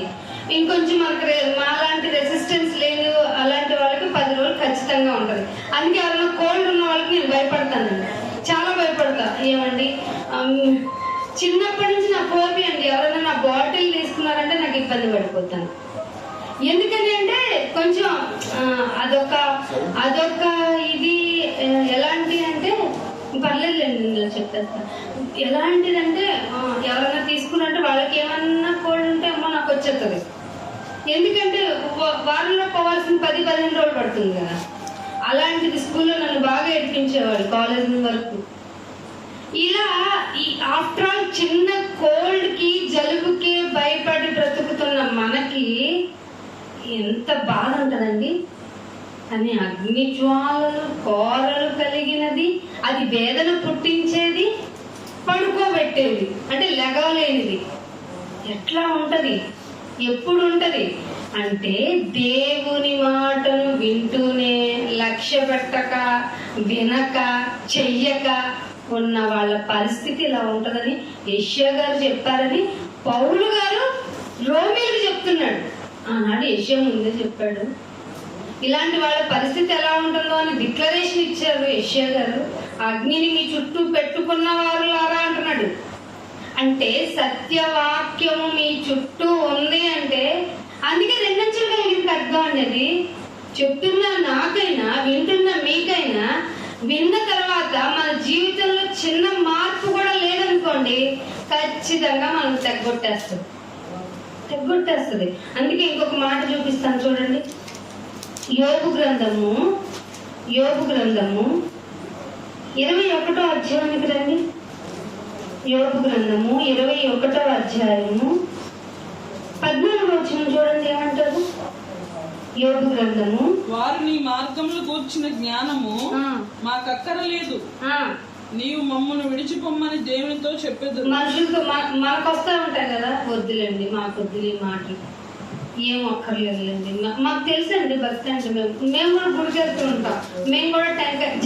ఇంకొంచెం మనకి మాలాంటి రెసిస్టెన్స్ లేని అలాంటి వాళ్ళకి 10 రోజులు ఖచ్చితంగా ఉంటుంది. అందుకే ఎవరైనా కోల్డ్ ఉన్న వాళ్ళకి నేను భయపడతానండి, చాలా భయపడతా. ఏమండి చిన్నప్పటి నుంచి నా ఫోబియా అండి, ఎవరైనా నా బాటిల్ తీసుకున్నారంటే నాకు ఇబ్బంది పడిపోతాను. ఎందుకని అంటే కొంచెం అదొక ఇది ఎలాంటి అంటే పర్లేదులేండి ఇందులో చెప్తాను. ఎలాంటిదంటే ఎవరైనా తీసుకున్నట్టు వాళ్ళకి ఏమన్నా కోల్డ్ ఉంటే అమ్మో నాకు వచ్చేస్తుంది. ఎందుకంటే వారంలో పోవాల్సిన 10-15 రోజులు పడుతుంది కదా. అలాంటిది స్కూల్లో నన్ను బాగా ఏడిపించేవాడు కాలేజ్ వరకు. ఇలా ఈ ఆఫ్టర్ ఆల్ చిన్న కోల్డ్కి జలుబుకి భయపడి బ్రతుకుతున్న మనకి ఎంత బాధ ఉంటుందండి. కానీ అగ్ని జ్వాలలు కోరలు కలిగినది, అది వేదన పుట్టించేది, పడుకోబెట్టేది అంటే లెగవలేనిది ఎట్లా ఉంటది, ఎప్పుడు ఉంటది అంటే దేవుని మాటను వింటూనే లక్ష్య పెట్టక వినక చెయ్యక ఉన్న వాళ్ళ పరిస్థితి ఇలా ఉంటదని యెషయా గారు చెప్పారని పౌలు గారు రోమీలకు చెప్తున్నాడు. ఆనాడు యెషయా ముందే చెప్పాడు. ఇలాంటి వాళ్ళ పరిస్థితి ఎలా ఉంటుందో అని డిక్లరేషన్ ఇచ్చారు యెషయా గారు. అగ్నిని మీ చుట్టూ పెట్టుకున్న వారులారా అంటున్నాడు. అంటే సత్యవాక్యము మీ చుట్టూ ఉంది అంటే అందుకే 2 అంచెలు కలిగింది అర్థం అనేది. చెప్తున్న నాకైనా వింటున్న మీకైనా విన్న తర్వాత మన జీవితంలో చిన్న మార్పు కూడా లేదనుకోండి, ఖచ్చితంగా మనం తెగ్గొట్టేస్తుంది. అందుకే ఇంకొక మాట చూపిస్తాను చూడండి. యోబు గ్రంథము 21వ అధ్యాయానికి రండి. యోబు గ్రంథము 21వ అధ్యాయము 14వ వచనం చూడండి ఏమంటారు. యోబు గ్రంథము, వారు నీ మార్గములు కూర్చిన జ్ఞానము మాకక్కరలేదు, నీవు మమ్మల్ని విడిచిపోమ్మని దేవునితో చెప్పేది. మనుషులతో మనకు వస్తూ ఉంటాయి కదా, వద్దులేండి మాకు వద్దులే మాటలు, ఏం అక్కర్లేదులేండి. మాకు తెలుసండి భక్తి అంటే మేము కూడా గుడికి వెళ్తూ ఉంటాం. మేము కూడా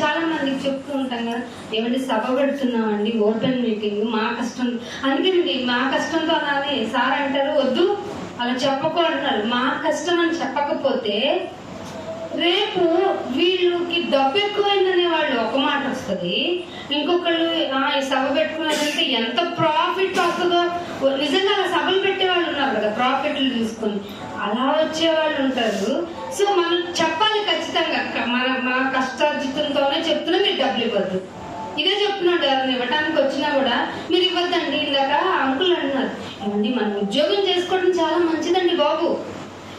చాలా మందికి చెప్తూ ఉంటాం కదా, ఏమంటే సభ పెడుతున్నామండి, ఓపెన్ మీటింగ్, మా కష్టం. అందుకేనండి మా కష్టంతో అనాలి. సార్ అంటారు వద్దు అలా చెప్పకు అంటున్నారు. మా కష్టం అని చెప్పకపోతే రేపు వీళ్ళకి డబ్బు ఎక్కువైందనే వాళ్ళు ఒక మాట వస్తుంది, ఇంకొకళ్ళు ఈ సభ పెట్టుకున్నారంటే ఎంత ప్రాఫిట్ వస్తుందో. నిజంగా అలా సభలు పెట్టే వాళ్ళు ఉన్నారు కదా, ప్రాఫిట్లు తీసుకొని అలా వచ్చే వాళ్ళు ఉంటారు. సో మనం చెప్పాలి ఖచ్చితంగా, మా కష్టార్జితంతోనే చెప్తున్నా, మీరు డబ్బులు ఇవ్వద్దు. ఇదే చెప్తున్నాడు. ఎవరిని ఇవ్వటానికి వచ్చినా కూడా మీరు ఇవ్వద్దండి. ఇందాక అంకుల్ అంటున్నారు, ఏమండి మనం ఉద్యోగం చేసుకోవడం చాలా మంచిదండి బాబు,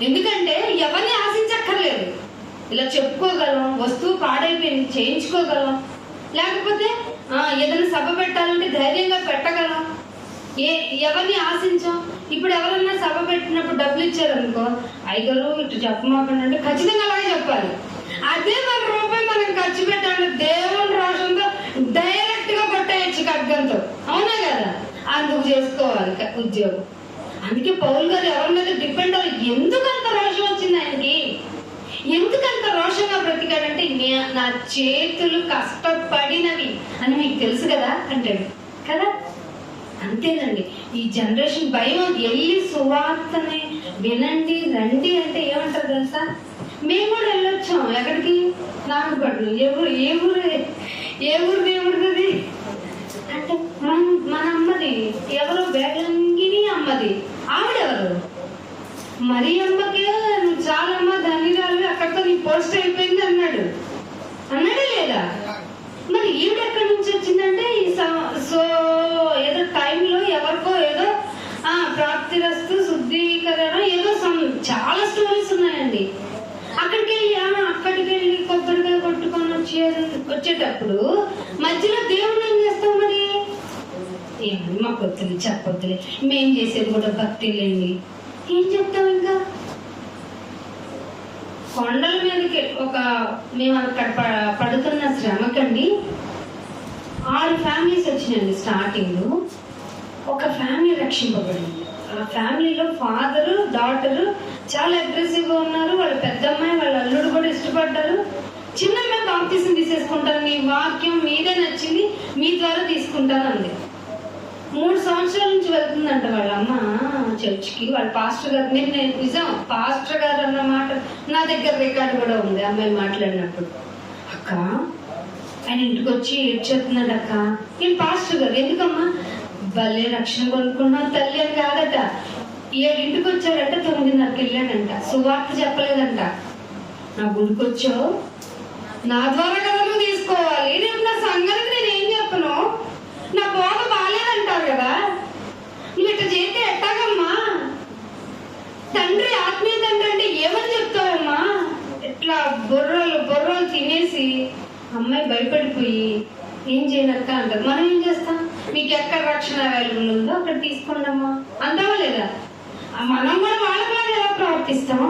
ఎందుకంటే ఎవరిని ఆశించక్కర్లేదు, ఇలా చెప్పుకోగలం, వస్తువు పాడైపోయింది చేయించుకోగలం, లేకపోతే ఏదైనా సభ పెట్టాలంటే ధైర్యంగా పెట్టగలం, ఎవరిని ఆశించాం. ఇప్పుడు ఎవరన్నా సభ పెట్టినప్పుడు డబ్బులు ఇచ్చారనుకో, అయ్యగారు ఇటు చెప్పమాకండి అంటే ఖచ్చితంగా అలాగే చెప్పాలి. అదే ₹1 మనం ఖర్చు పెట్టాలి, దేవుని రోషంతో డైరెక్ట్ గా కొట్టేయచ్చు ఖడ్గంతో, అవునా కదా. అందుకు చేసుకోవాలి ఉద్యోగం. అందుకే పౌలు గారు ఎవరి మీద డిపెండ్ అవ్వాలి. ఎందుకంత రోషం వచ్చింది ఆయనకి, ఎందుకంత రోషంగా బ్రతికాడంటే నా చేతులు కష్టపడినవి అని మీకు తెలుసు కదా అంటాడు కదా. అంతేనండి, ఈ జనరేషన్ భయం. వెళ్ళి సువార్తని వినండి రండి అంటే ఏమంటారు తెలుసా, మేము కూడా వెళ్ళొచ్చాం ఎక్కడికి, నాగపట్నం. ఏ ఊరు దేవుడిది అంటే మన అమ్మది ఎవరో వేగంగిని అమ్మది. ఆవిడెవరు? మరి అమ్మకే నువ్వు చాలా అమ్మ ధనిరాలు, అక్కడితో నీ పోస్ట్ అయిపోయింది అన్నాడే లేదా. మరి ఈవిడ ఎక్కడి నుంచి వచ్చిందంటే సో ఏదో టైంలో ఎవరికో ఏదో ప్రాప్తిరస్తు శుద్ధీకరణ ఏదో చాలా స్టోరీస్ ఉన్నాయండి. అక్కడికి వెళ్ళి కొబ్బరికాయ కొట్టుకొని వచ్చేటప్పుడు మధ్యలో దేవుడు ఏం చేస్తాం, మరి ఏమని మాకు వద్దులే చెప్పొద్దులే, మేం చేసేది కూడా భక్తి లేండి. ఏం చెప్తాం ఇంకా? కొండల మీదకి మేము అక్కడ పడుతున్న శ్రమకండి 6 ఫ్యామిలీస్ వచ్చినాయండి. స్టార్టింగ్ ఒక ఫ్యామిలీ రక్షింపబడింది. ఆ ఫ్యామిలీలో ఫాదరు డాటరు చాలా అగ్రెసివ్ గా ఉన్నారు. వాళ్ళ పెద్దమ్మాయి వాళ్ళ అల్లుడు కూడా ఇష్టపడ్డారు. చిన్న అమ్మాయి బాప్తిసం తీసేసుకుంటాను, మీ వాక్యం మీదే నచ్చింది, మీ ద్వారా తీసుకుంటాను అంది. 3 సంవత్సరాల నుంచి వెళ్తుందంట వాళ్ళ అమ్మ చర్చికి. వాళ్ళ పాస్టర్ గారు, నేను నిజం పాస్టర్ గారు అన్న మాట నా దగ్గర రికార్డు కూడా ఉంది. అమ్మాయి మాట్లాడినప్పుడు, అక్క ఆయన ఇంటికి వచ్చి ఏడ్చేస్తున్నాడు అక్క. నేను పాస్టర్ గారు, ఎందుకమ్మా? భలే రక్షణ కొనుక్కున్నావు తల్లి అని కాదట. 7ంటికి వచ్చాడంట, 9:30కి వెళ్ళాడంట. సువార్త చెప్పలేదంట. నా గుడికి వచ్చావు, నా ద్వారా కదా నువ్వు తీసుకోవాలి, రేపు నా సంగతికి నేను ఏం చెప్పను, నా బోధ బాగాలేదంటారు కదా, నువ్వు ఇట్లా చేస్తే ఎట్టాగమ్మా? తండ్రి ఆత్మీయ తండ్రి అంటే ఏమని చెప్తావమ్మా? ఇట్లా బొర్రలు తినేసి అమ్మాయి భయపడిపోయి ఏం చేయనక్క అంటారు. మనం ఏం చేస్తాం? మీకు ఎక్కడ రక్షణ అవైలబుల్ ఉందో అక్కడ తీసుకోండి అమ్మా అంటావా లేదా? మనం కూడా వాళ్ళకి ఎలా ప్రవర్తిస్తాం?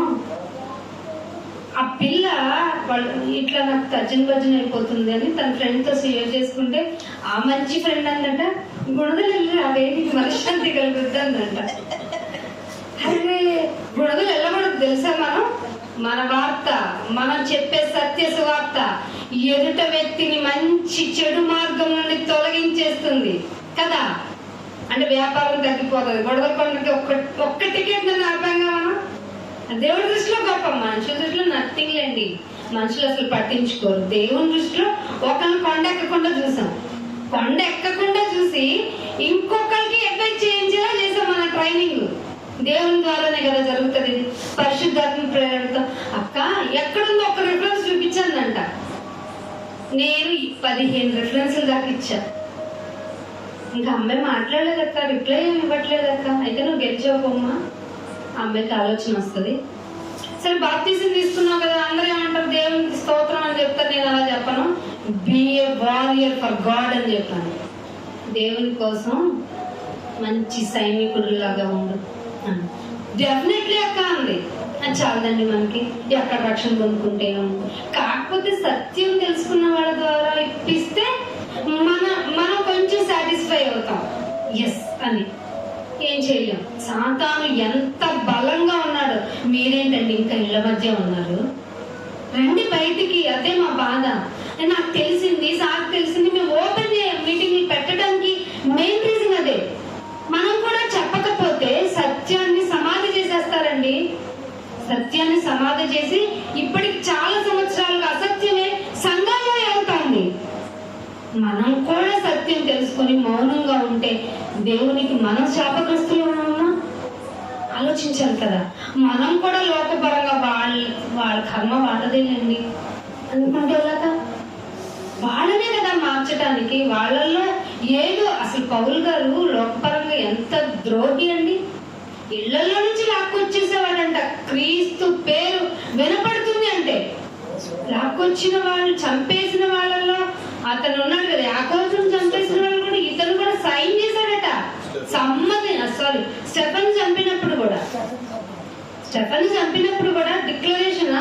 ఆ పిల్ల ఇట్లా నాకు భజన అయిపోతుంది అని తన ఫ్రెండ్ తో షేర్ చేసుకుంటే, ఆ మంచి ఫ్రెండ్ అందంట, గుణదలు వెళ్ళి ఆ వేదికి మనశ్శాంతి కలుగుద్ది అందంట. అరే గుణదలు వెళ్ళకూడదు తెలుసా? మన వార్త, మనం చెప్పే సత్య సువార్త ఎదుట వ్యక్తిని మంచి చెడు మార్గం నుండి తొలగించేస్తుంది కదా. అంటే వ్యాపారం తగ్గిపోతుంది. గొడవల కొండకి ఒక్క టికెట్ ఆపంగా మనం దేవుడి దృష్టిలో గొప్ప, మనుషుల దృష్టిలో నథింగ్ లేండి. మనుషులు అసలు పట్టించుకోరు. దేవుని దృష్టిలో ఒకరిని కొండ ఎక్కకుండా చూసాం. కొండ ఎక్కకుండా చూసి ఇంకొకరికి అడ్వైజ్ చేయించేలా చేసాం మన ట్రైనింగ్. దేవుని ద్వారానే కదా జరుగుతుంది. పరిశుద్ధాత్మ ప్రేరణతో అక్క ఎక్కడుందో ఒక రిఫరెన్స్ చూపించానంట. నేను 15 రిఫరెన్స్లు దాకా ఇచ్చా. ఇంకా అమ్మాయి మాట్లాడలేదక్క, రిప్లై ఏమి ఇవ్వట్లేదక్క. అయితే నువ్వు గెలిచావుకోమ్మా, అమ్మాయికి ఆలోచన వస్తుంది. సరే బాప్తిజం తీసుకున్నావు కదా, అందరూ ఏమంటారు? దేవునికి స్తోత్రం అని చెప్తారు. నేను అలా చెప్పను, be a warrior for God అని చెప్పాను. దేవుని కోసం మంచి సైనికుడు లాగా ఉండు. డెఫినెట్లీ అక్క అంది. అది చాలదండి మనకి, ఎక్కడ రక్షణ పొందుకుంటే. కాకపోతే సత్యం తెలుసుకున్న వాళ్ళ ద్వారా ఇప్పిస్తే మనం కొంచెం సాటిస్ఫై అవుతాం, ఎస్ అని. ఏం చేయలేం. సాతాను ఎంత బలంగా ఉన్నాడు. మీరేంటండి ఇంకా ఇళ్ల మధ్య ఉన్నారు? రండి బయటికి. అదే మా బాధ. నాకు తెలిసింది, సార్ తెలిసింది, మేము ఓపెన్ మీటింగ్లు పెట్టడానికి మెయిన్ రీజన్ అదే. మనం కూడా చెప్పకపోతే సత్యాన్ని సమాధి చేసేస్తారండి. సత్యాన్ని సమాధి చేసి ఇప్పటికి చాలా సంవత్సరాలుగా అసత్యమే సంఘంలో వెళ్తాంది. మనం కూడా సత్యం తెలుసుకొని మౌనంగా ఉంటే దేవునికి మనం శాపగ్రస్తులు ఉన్నా ఆలోచించాలి కదా. మనం కూడా లోకపరంగా వాళ్ళ కర్మ వాళ్ళదేనండి అనుకుంటే ఎలాగా? వాళ్ళనే కదా మార్చడానికి. వాళ్ళల్లో ఏదో అసలు పౌలు గారు లోకపరంగా ఎంత ద్రోహి అండి. ఇళ్లలో నుంచి లాక్కొచ్చేసేవాడంట. క్రీస్తు పేరు వినపడుతుంది అంటే లాక్కొచ్చిన వాళ్ళు, చంపేసిన వాళ్ళల్లో అతను ఉన్నాడు కదా, యాకోబును చంపేసిన వాళ్ళు కూడా ఇతను కూడా సైన్ చేశాడట. స్టెఫెన్ చంపినప్పుడు కూడా డిక్లరేషన్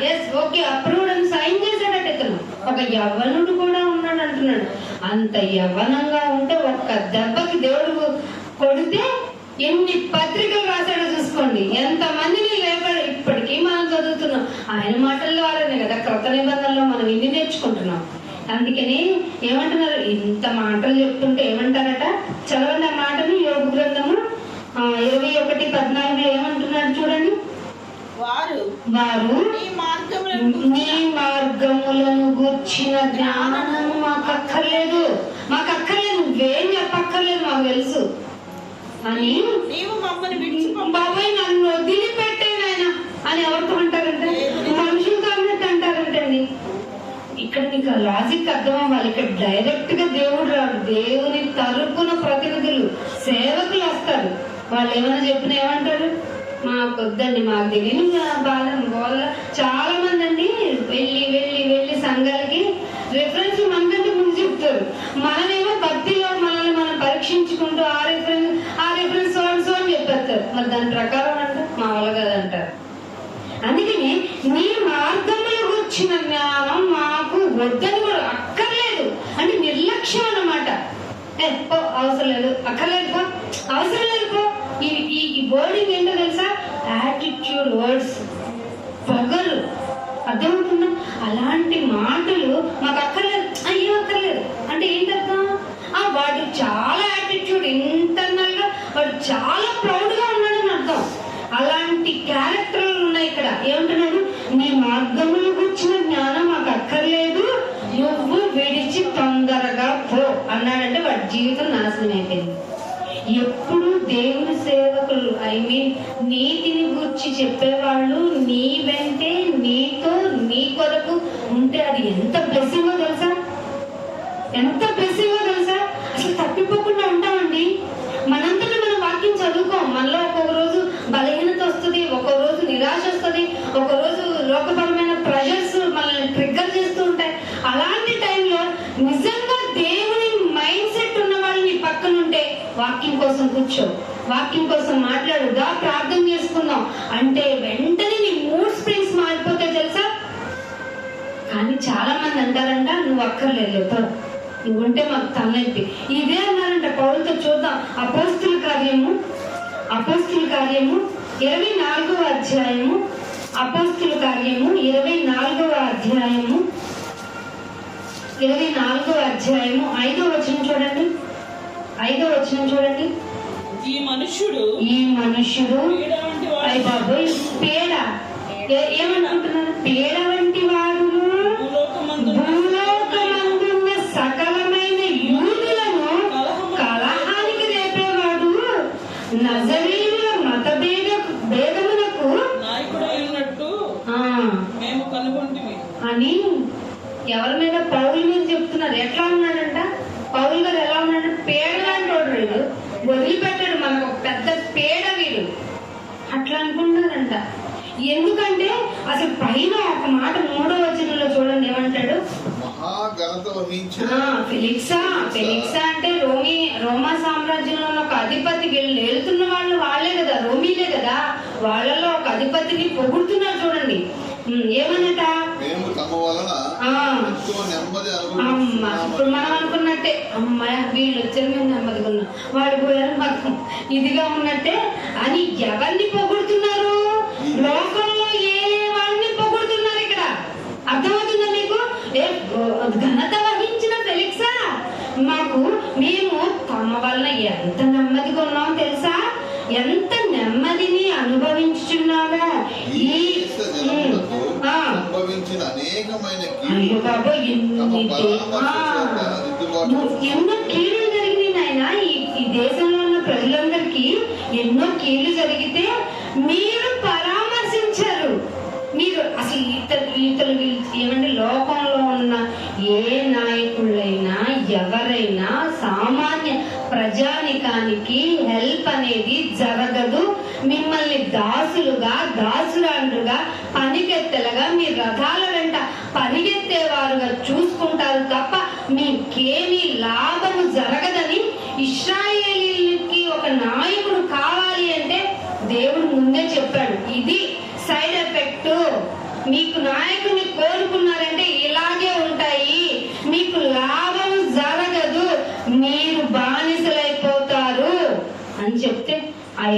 ఎస్ ఓకే అప్రూవ్డ్ అని సైన్ చేశాడట. ఇతను ఒక యవ్వనుడు కూడా ఉన్నాడు అంటున్నాడు. అంత యవ్వనంగా ఉంటే ఒక్క దెబ్బకి దేవుడు కొడితే ఎన్ని పత్రికలు రాశాడో చూసుకోండి. ఎంత మందిని లేపాడు. ఇప్పటికీ మనం చదువుతున్నాం ఆయన మాటల ద్వారానే కదా. క్రొత్త నిబంధనలో మనం ఇన్ని నేర్చుకుంటున్నాం. అందుకని ఏమంటున్నారు? ఇంత మాటలు చెప్తుంటే ఏమంటారట? చదవండి ఆ మాటను. యోగ గ్రంథము 21:14 ఏమంటున్నాడు చూడండి. వారు నీ మార్గములను గూర్చిన జ్ఞానం మాకు అక్కర్లేదు, నువ్వేం చెప్పక్కర్లేదు, మాకు తెలుసు అని. బాబాయ్ నన్ను వదిలిపెట్టేనాయన అని ఎవరితో అంటారంటే? మనుషులతో అన్నట్టు అంటారంటండి. ఇక్కడ మీకు లాజిక్ అర్థం అవ్వాలి. ఇక్కడ డైరెక్ట్ గా దేవుడు రాడు. దేవుని తరపున ప్రతినిధులు, సేవకులు వస్తారు. వాళ్ళు ఏమైనా చెప్పిన ఏమంటారు? మాకు వద్దండి, మాకు తెలియని బాధ. చాలా మంది అండి వెళ్ళి సంఘాలకి రిఫరెన్స్ మనకంటే ముందు చెప్తారు. మనమేమో భక్తిలో మనల్ని మనం పరీక్షించుకో చూపించుకుంటూ ఆ రిఫరెన్స్ సో అని చెప్పేస్తారు. మరి దాని ప్రకారం అంటే మా వల్ల కదంటారు. అందుకని నీ మార్గంలో వచ్చిన జ్ఞానం మాకు వద్దని కూడా అక్కర్లేదు అంటే నిర్లక్ష్యం అన్నమాట. అవసరం లేదు, అక్కర్లేదు పో, అవసరం లేదు పో. ఈ వర్డింగ్ ఏంటో తెలుసా? యాటిట్యూడ్ వర్డ్స్, పొగరు. అర్థమవుతుందా? అలాంటి మాటలు మాకు అక్కర్లేదు, ఏం అక్కర్లేదు అంటే ఏంటర్థం? వాడు చాలా యాటిట్యూడ్, ఇంటర్నల్ గా వాడు చాలా ప్రౌడ్ గా ఉన్నాడని అర్థం. అలాంటి క్యారెక్టర్లు ఉన్నాయి ఇక్కడ. ఏమంటున్నాడు? నీ మార్గములు వచ్చిన జ్ఞానం మాకు అక్కర్లేదు, నువ్వు విడిచి తొందరగా పో అన్నాడంటే వాడి జీవితం నాశనం అయిపోయింది. ఎప్పుడు దేవుని సేవకులు నీతిని గురించి చెప్పేవాళ్ళు నీ వెంటే నీతో నీ కొరకు ఉంటే అది ఎంత బ్లెస్సింగో తెలుసా? ఎంత బ్లెస్సింగో తెలుసా? అసలు తప్పిపోకుండా ఉంటామండి. మనంతటా మనం వాక్యం చదువుకోం. మనలో ఒక్కొక్క రోజు బలహీనత వస్తుంది, ఒక్కొక్క రోజు నిరాశ వస్తుంది, ఒక రోజు లోకపరమైన ప్రెషర్స్ మనల్ని ట్రిగ్గర్ చేస్తూ ఉంటాయి. అలాంటి టైంలో నిజంగా దేవుని మైండ్ సెట్ ఉన్న వాళ్ళని పక్కన ఉంటే వాక్యం కోసం కూర్చో, వాక్యం కోసం మాట్లాడుగా, ప్రార్థన చేసుకుందాం అంటే వెంటనే నీ మూడ్ స్ప్రింగ్స్ మారిపోతాయి తెలుసా? కానీ చాలా మంది అంటారంట, నువ్వు అక్కర్లేదు, నువ్వుంటే మాకు తలనొప్పి. ఇదే అన్నారంట పౌలుతో. చూద్దాం అపోస్తుల కార్యము 24వ అధ్యాయము. అపోస్తుల కార్యము 24వ అధ్యాయము 5వ వచనం చూడండి. 5వ వచనం చూడండి. ఈ మనుష్యుడు అయ్య బాబోయ్, పేడ ఏమనుకుంటున్నారు? పేడ వంటి వాడు భూలోకమందున్న సకలమైన యూదులను కలహానికి రేపేవాడు, నజరేయుల మత భేదములకు నాయకుడైనట్టు మేము కనుగొంటిమి అని ఎవరి మీద? పౌలు మీద చెప్తున్నారు. ఎట్లా ఉన్నాడంట పౌలు గారు? ఎలా ఉన్నాడు? పేడ లాంటి వాడు వీడు, వదిలిపెట్టాడు. మనకు ఒక పెద్ద పేడ వీడు అట్లా అనుకుంటున్నారంట. ఎందుకంటే అసలు పైన ఒక మాట 3వ వచనంలో చూడండి ఏమంటాడు? ఫెలిక్సా అంటే రోమా సామ్రాజ్యంలో ఒక అధిపతి. వీళ్ళు ఏలుతున్న వాళ్ళు వాళ్ళే కదా, రోమీలే కదా. వాళ్ళలో ఒక అధిపతిని పొగుడుతున్నారు చూడండి. ఏమన్నట? ఇప్పుడు మనం అనుకున్నట్టే, అమ్మాయి వీళ్ళు వచ్చారు మేము నెమ్మదిగా ఉన్నాం, వాళ్ళు పోయారు మాకు ఇదిగా ఉన్నట్టే అని ఎవరిని పొగుడుతున్నారు? లోకంలో ఏ వాళ్ళని పొగుడుతున్నారు ఇక్కడ. అర్థమవుతుందా మీకు? ఘనత వహించిన ఫెలిక్సా, మేము తమ వలన ఎంత నెమ్మదిగా ఉన్నామో తెలుసా? ఎంత నెమ్మదిని అనుభవించుచున్నామో. ఎన్నో కీడులు జరిగినాయి నాయన ఈ దేశంలో ఉన్న ప్రజలందరికీ. ఎన్నో కీళ్లు జరిగితే మీరు పరామర్శించారు. మీరు అసలు ఇతరులు ఏమంటే లోకంలో ఉన్న ఏ నాయకులైనా ఎవరైనా సామాన్య ప్రజానికానికి హెల్ప్ అనేది జరగదు. మిమ్మల్ని దాసురాండ్రుగా పనికెత్తలుగా మీ రథాల వెంట పరిగెత్తేవారుగా చూసుకుంటారు తప్ప మీకేమీ లాభము జరగదని ఇశ్రాయేలీయులకి ఒక నాయకుడు కావాలి అంటే దేవుడు ముందే చెప్పాడు. ఇది సైడ్ ఎఫెక్ట్. మీకు నాయకుడిని కోరుకున్నారంటే ఇలాగే ఉంటాయి, మీకు లాభం జరగదు, మీరు బానిసలైపోతారు అని చెప్తే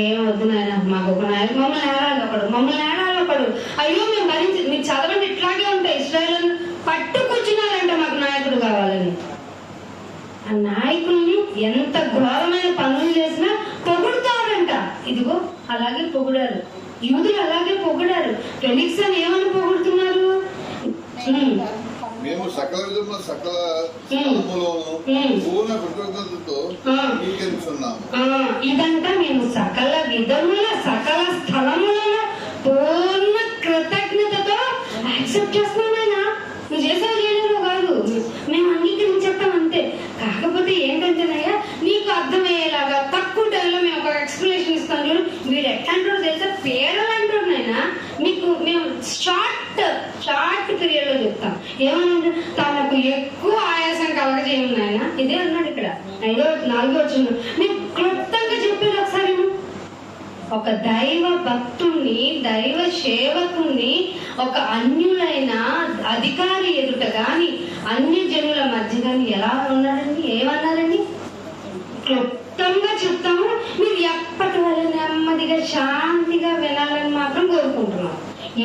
ఏమొద్దు నాయన, మాకు ఒక నాయకుడు మమ్మల్ని ఏడాలి ఒకడు అయ్యో మేము భరించి మీరు చదవండి ఇట్లాగే ఉంటాయి. ఇశ్రాయేలు పట్టు కూర్చున్నారంట మాకు నాయకుడు కావాలని. ఆ నాయకుల్ని ఎంత ఘోరమైన పనులు చేసినా పొగుడుతారంట. ఇదిగో అలాగే పొగిడారు యూదులు, అలాగే పొగిడారు. ఫెలిక్స్ అని ఏమని పొగుడుతున్నారు? మేము సకల విధముల సకల స్థలములోను పూర్ణ కృతజ్ఞతతో అంగీకరిస్తున్నాము. ఇదంతా మేము సకల విధముల సకల స్థలములను పూర్ణ కృతజ్ఞతతో యాక్సెప్ట్ చేస్తున్నామైనా. నువ్వు చేసావు చేయలేవు కాదు, మేము అంగీకరించేస్తాం అంతే. కాకపోతే ఏంటంటేనయ్యా నీకు అర్థమయ్యేలాగా తక్కువ టైంలో మేము ఒక ఎక్స్ప్లెనేషన్ ఇస్తాం. చూడు వీడు ఎట్లాంటారో తెలుసా? పేడలు అంటారు నాయన. మీకు మేము షార్ట్ పీరియడ్ లో చెప్తాం. ఏమన్నా తనకు ఎక్కువ ఆయాసం కలగజేయం నాయన. ఇదే అన్నాడు ఇక్కడ 4వ వచనం. మీకు ఒక దైవ భక్తుణ్ణి, దైవ సేవకుణ్ణి ఒక అన్యులైన అధికారి ఎదుట గాని, అన్య జనుల మధ్య గాని ఎలా ఉన్నాడండి? ఏమన్నారండి? క్లుప్తంగా చెప్తాము, మీరు ఎప్పటి వల్ల నెమ్మదిగా శాంతిగా వినాలని మాత్రం కోరుకుంటున్నాం.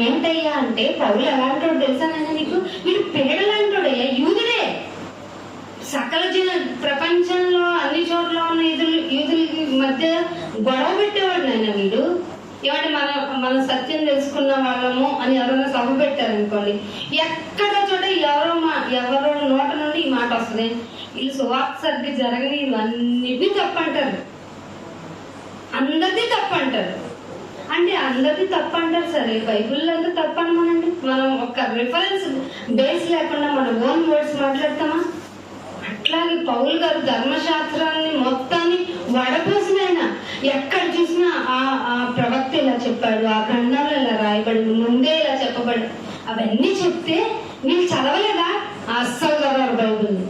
ఏంటయ్యా అంటే, పౌలు ఎలాంటోడు తెలుసానైనా నీకు? వీడు పేడలాంటోడయ్యా, యూదుడే. సకల ప్రపంచంలో అన్ని చోట్ల ఉన్న యూదులకి మధ్య గొడవ పెట్టేవాడు నాయన వీడు. ఏమంటే మన సత్యం తెలుసుకున్న వాళ్ళము అని ఎవరైనా సభ పెట్టారనుకోండి, ఎక్కడ చోట ఎవరో నోట నుండి ఈ మాట వస్తుంది, వీళ్ళు సువార్త సరిగ్గా జరగని అన్నిటినీ తప్పంటారు, అందరిది తప్పంటారు. అంటే అందరిది తప్పంటారు సరే, బైబిల్లో అంతా తప్పనమనండి. మనం ఒక రిఫరెన్స్ బేస్ లేకుండా మన ఓన్ వర్డ్స్ మాట్లాడతామా? అట్లాగే పౌలు గారు ధర్మశాస్త్రాన్ని మొత్తాన్ని వడపోసిన ఆయన. ఎక్కడ చూసినా ఆ ప్రవక్త ఇలా చెప్పాడు, ఆ గ్రంథంలో ఇలా రాయబడి, ముందే ఇలా చెప్పబడి, అవన్నీ చెప్తే మీరు చదవలేదా? అస్సలు చదవరు బైబిల్ని.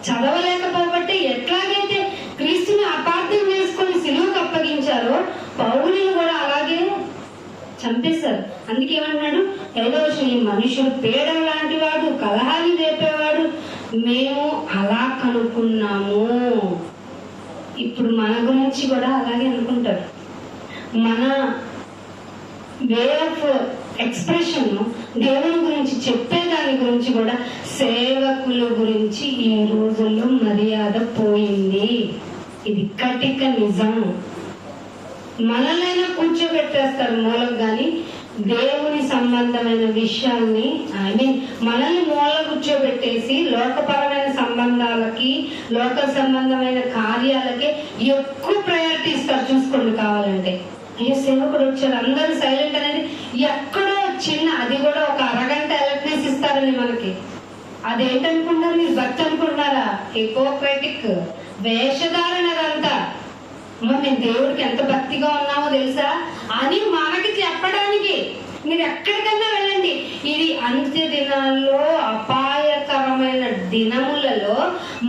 చదవలేకపోబట్టి ఎట్లాగైతే క్రీస్తుని అపార్థం చేసుకొని సిలువకు అప్పగించారో, పౌలుని కూడా అలాగే చంపేశారు. అందుకే ఏమన్నాడు? 5వ వచనం, మనుషుడు పేడ లాంటి వాడు, కలహాన్ని రేపేవాడు, మేము అలా కనుక్కున్నాము. ఇప్పుడు మన గురించి కూడా అలాగే అనుకుంటారు. మన వే ఆఫ్ ఎక్స్ప్రెషన్, దేవుని గురించి చెప్పేదాని గురించి కూడా, సేవకుల గురించి ఈ రోజుల్లో మర్యాద పోయింది. ఇది కటిక నిజం. మనల్నైనా కూర్చోబెట్టేస్తారు మూలకు, కానీ దేవుని సంబంధమైన విషయాల్ని మనల్ని మూల కూర్చోబెట్టేసి లోకపరమైన సంబంధాలకి, లోక సంబంధమైన కార్యాలకి ఎక్కువ ప్రయారిటీ ఇస్తారు. చూసుకోండి కావాలంటే. అయ్యో సేవకుడు వచ్చారు, అందరూ సైలెంట్ అనేది ఎక్కడో చిన్న, అది కూడా ఒక అరగంట ఎలక్ట్రిస్ ఇస్తారండి మనకి. అదేంటనుకుంటారు మీరు? భక్తి అనుకుంటున్నారా? హిపోక్రటిక్ వేషధారణ అదంతా. మేము దేవుడికి ఎంత భక్తిగా ఉన్నామో తెలుసా అని మనకి చెప్పడానికి. మీరు ఎక్కడికన్నా వెళ్ళండి, ఇది అంత్య దినాల్లో, అపాయకరమైన దినములలో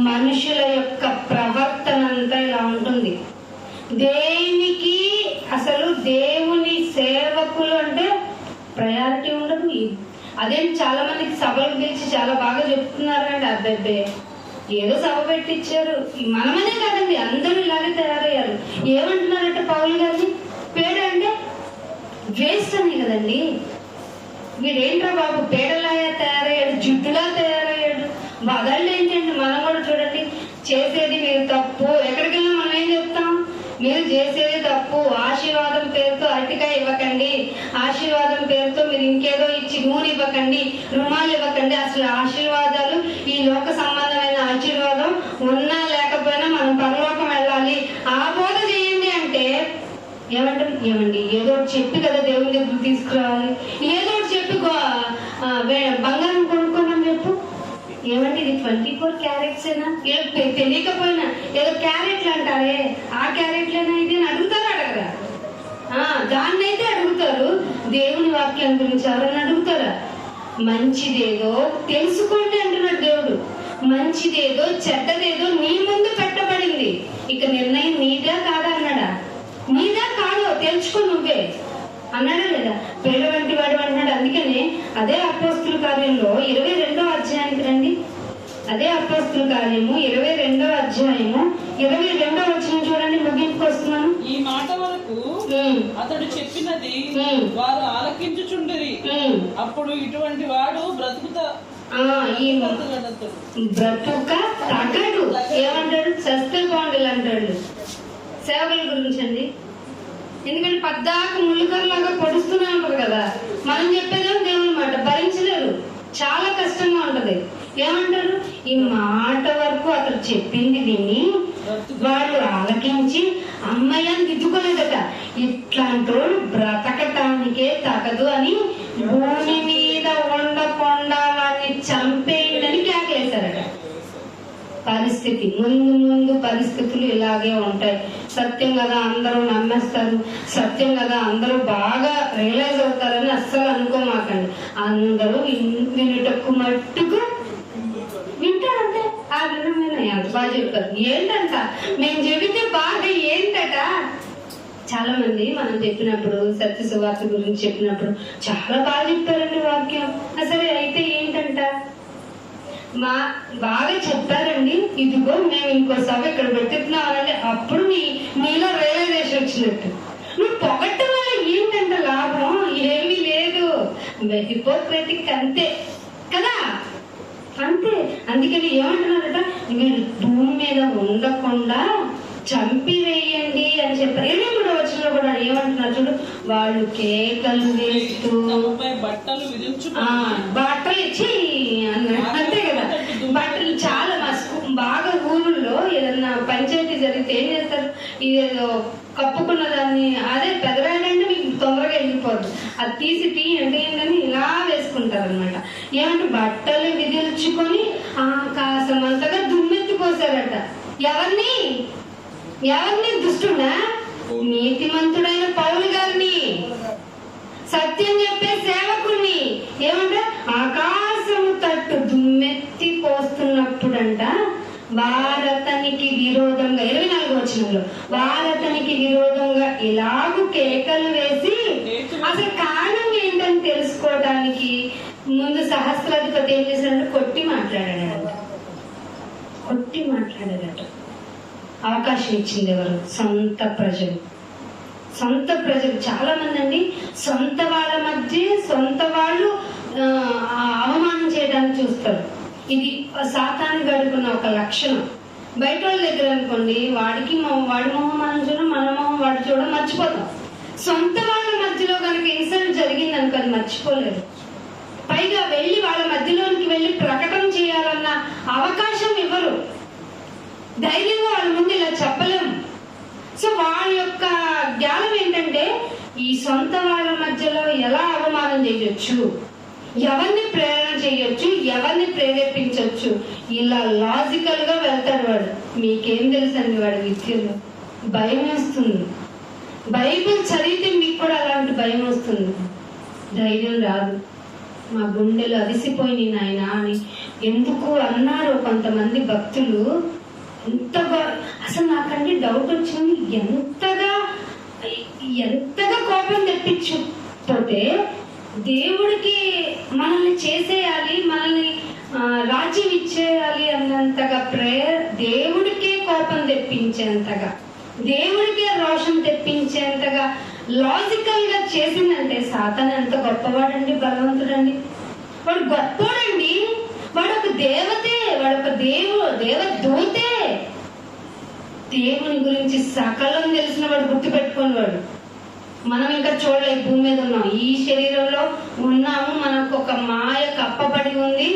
మనుషుల యొక్క ప్రవర్తన అంతా ఇలా ఉంటుంది. దేనికి అసలు దేవుని సేవకులు అంటే ప్రయారిటీ ఉండదు. అదేంటి చాలా మందికి సభలు పిలిచి చాలా బాగా చెప్తున్నారండి. అబ్బాయి ఏదో సభ పెట్టించారు, మనమనే కదండి, అందరూ ఇలాగే తయారయ్యారు. ఏమంటున్నారంటే పౌలు గారిని, పేడ అంటే వేస్ట్ అని కదండి. వీడేంట్రా బాబు పేడలా తయారయ్యాడు, జిడ్డులా తయారయ్యాడు. బదళ్ళు ఏంటండి? మనం కూడా చూడండి, చేసేది మీరు తప్పు. ఎక్కడికి వెళ్ళినా మనం ఏం చెప్తాం? మీరు చేసేది తప్పు. ఆశీర్వాదం పేరుతో అరటికాయ ఇవ్వకండి, ఆశీర్వాదం పేరుతో మీరు ఇంకేదో ఇచ్చి నూనె ఇవ్వకండి, రుమాలు ఇవ్వకండి. అసలు ఆశీర్వాదాలు, ఈ లోక సంబంధమైన ఆశీర్వాదం ఉన్నా లేకపోయినా మనం పరలోకం వెళ్ళాలి, ఆ బోధ చేయండి అంటే ఏమంటారు? ఏమండి ఏదో చెప్పి కదా దేవుని దగ్గర తీసుకురావాలి, ఏదో చెప్పి బంగారం కొనుక్కోమని చెప్పు. ఏమంటే ఇది 24 క్యారెట్సేనా? తెలియకపోయినా ఏదో క్యారెట్లు అంటారే, ఆ క్యారెట్లేనా ఇది అని అడుగుతారా? అడగరా? దాన్నైతే అడుగుతారు. దేవుని వాక్యం గురించి ఎవరైనా అడుగుతారా? మంచిదేదో తెలుసుకోండి అంటున్నాడు దేవుడు. మంచిదేదో చెడ్డదేదో నీ ముందు పెట్టబడింది, ఇక నిర్ణయం నీదా కాదా అన్నాడా? నీదా కాదో తెలుసుకో నువ్వే అన్నాడా లేదా? పేడ వంటి వాడు అన్నాడు. అందుకనే అదే అపోస్తుల కార్యంలో 22వ అధ్యాయానికి రండి. అదే అపోస్తుల కార్యము 22వ అధ్యాయము 22వ వచనం చూడండి. ముగింపుకు వస్తున్నాను. ఈ మాట వరకు అతడు చెప్పినది వారు ఆలకించుచుండిరి. అప్పుడు ఇటువంటి వాడు బ్రతుక తగడు. ఏమంటాడు? సస్తే బాండులు అంటాడు సేవల గురించి అండి. ఎందుకంటే పద్దాక ముళ్ళుకర్లాగా పొడుస్తూనే ఉంటారు కదా. మనం చెప్పేదేమో దేవుని మాట భరించలేరు, చాలా కష్టంగా ఉంటది. ఏమంటారు? ఈ మాట వరకు అతను చెప్పింది విని వాళ్ళు ఆలకించి అమ్మాయిని దిద్దుకోలేదట. ఇట్లాంటోడు బ్రతకటానికే తగదు అని భూమి మీద ఉండకుండా వాడిని చంపేయండి కేకేశారట. పరిస్థితి ముందు పరిస్థితులు ఇలాగే ఉంటాయి. సత్యం కదా అందరూ నమ్మేస్తారు, సత్యం కదా అందరూ బాగా రియలైజ్ అవుతారని అస్సలు అనుకోమాకండి. అందరూ వినుటకు మట్టుకు వింటారంటే ఆ విధమైన ఎంత బాగా చెప్పారు. ఏంటంట మేము చెబితే బాగా ఏంటట చాలా మంది మనం చెప్పినప్పుడు సత్య సువార్త గురించి చెప్పినప్పుడు చాలా బాగా చెప్పారండి వాక్యం. అసలు అయితే ఏంటంట, బాగా చెప్పారండి, ఇదిగో మేము ఇంకో సభ ఇక్కడ పెట్టుతున్నామనండి, అప్పుడు నీలో రియలైజేషన్ వచ్చినట్టు. నువ్వు పొగట్టం వల్ల ఏంటంట లాభం? ఏమీ లేదు. హిపోక్రటిక్ అంతే కదా, అంతే. అందుకని ఏమంటున్నారట, మీరు భూమి మీద ఉండకుండా చంపివేయండి అని చెప్పారు. 23వ వచనంలో కూడా ఏమంటున్నారు చూడు, వాళ్ళు కేకలు వేస్తూ బట్టలు ఇచ్చి అన్నాడు, అంతే కదా. బట్టలు చాలా బాగా ఊళ్ళో ఏదన్నా పంచాయతీ జరిగితే ఏం చేస్తారు, ఇదేదో కప్పుకున్న దాన్ని, అదే పెదరాడంటే మీకు తొందరగా వెళ్ళిపోద్దు, అది తీసి అంటే ఏంటని ఇలా వేసుకుంటారు అనమాట. ఏమంటే బట్టలు విదిల్చుకొని ఆకాశమంతగా దుమ్మెత్తిపోసారట. ఎవరిని దుష్టుడా? నీతిమంతుడైన పౌలు గారిని, సత్యం చెప్పే సేవకుణ్ణి. ఏమంటే ఆకాశము తట్టు దుమ్మెత్తి పోస్తున్నప్పుడంట వారతనికి విరోధంగా 24వ వచనంలో వారతనికి విరోధంగా ఇలాగూ కేకలు వేసి, అసలు కారణం ఏంటని తెలుసుకోవడానికి ముందు సహస్రాధిపతి ఏం చేశాడంటే కొట్టి మాట్లాడాడట. అవకాశం ఇచ్చింది ఎవరు? సొంత ప్రజలు. చాలా మంది అండి సొంత వాళ్ళ మధ్య సొంత వాళ్ళు అవమానం చేయడానికి చూస్తారు. ఇది సాతాను గడుకున్న ఒక లక్షణం. బయట వాళ్ళ దగ్గర అనుకోండి, వాడి మొహం మనం చూడడం, మన మొహం వాడు చూడడం మర్చిపోతాం. సొంత వాళ్ళ మధ్యలో కనుక ఇన్సిడెంట్ జరిగింది అనుకో, అది మర్చిపోలేదు. పైగా వెళ్ళి వాళ్ళ మధ్యలోనికి వెళ్ళి ప్రకటన చేయాలన్న అవకాశం ఇవ్వరు. ధైర్యంగా వాళ్ళ ముందు ఇలా చెప్పలేము. సో వాళ్ళ యొక్క జ్ఞానం ఏంటంటే, ఈ సొంత వాళ్ళ మధ్యలో ఎలా అవమానం చేయొచ్చు, ఎవరిని ప్రేరణ చేయొచ్చు, ఎవరిని ప్రేరేపించవచ్చు, ఇలా లాజికల్ గా వెళ్తాడు వాడు. మీకేం తెలుసండి వాడి విద్యలో? భయం వేస్తుంది. బైబిల్ చదివితే మీకు కూడా అలాంటి భయం వస్తుంది. ధైర్యం రాదు. మా గుండెలు అవిసిపోయి నాయన అని ఎందుకు అన్నారు కొంతమంది భక్తులు. ఎంతగా అసలు నాకంటే డౌట్ వచ్చింది, ఎంతగా కోపం తెప్పించకపోతే దేవుడికి మనల్ని చేసేయాలి, మనల్ని రాజ్యం ఇచ్చేయాలి అన్నంతగా ప్రేయర్, దేవుడికే కోపం తెప్పించేంతగా, దేవుడికే రోషం తెప్పించేంతగా లాజికల్ గా చేసిందంటే సాతాను ఎంత గొప్పవాడండి, బలవంతుడండి. వాడు గొప్పవాడండి, వాడు ఒక దేవతే, వాడు ఒక దేవదూతే. దేవుని గురించి సకలం తెలిసిన వాడు, గుర్తుపెట్టుకుని వాడు. మనం ఇంకా చూడలేదు, భూమి మీద ఉన్నాం, ఈ శరీరంలో ఉన్నాము, మనకు ఒక మాయ కప్పబడి ఉంది.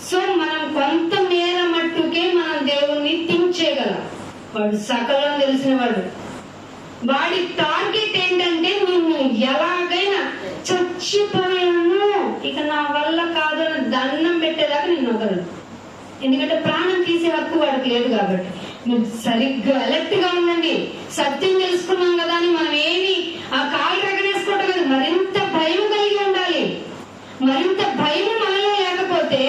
సో మనం కొంత మేర మట్టుకే మనం దేవుణ్ణి థింక్ చేయగలం. వాడు సకలం తెలిసిన వాడు. వాడి టార్గెట్ ఏంటంటే, నిన్ను ఎలాగైనా చచ్చిపోయాను, ఇక నా వల్ల కాదు అని దండం పెట్టేదాకా నిన్ను వదలదు. ఎందుకంటే ప్రాణం తీసే హక్కు వాడికి లేదు కాబట్టి. మీరు సరిగ్గా అలర్ట్ గా ఉండండి. సత్యం తెలుసుకున్నాం కదా అని మనం ఏమి ఆ కాలు రగనేసుకోవటం కదా, మరింత భయం కలిగి ఉండాలి. మరింత భయం మనలో లేకపోతే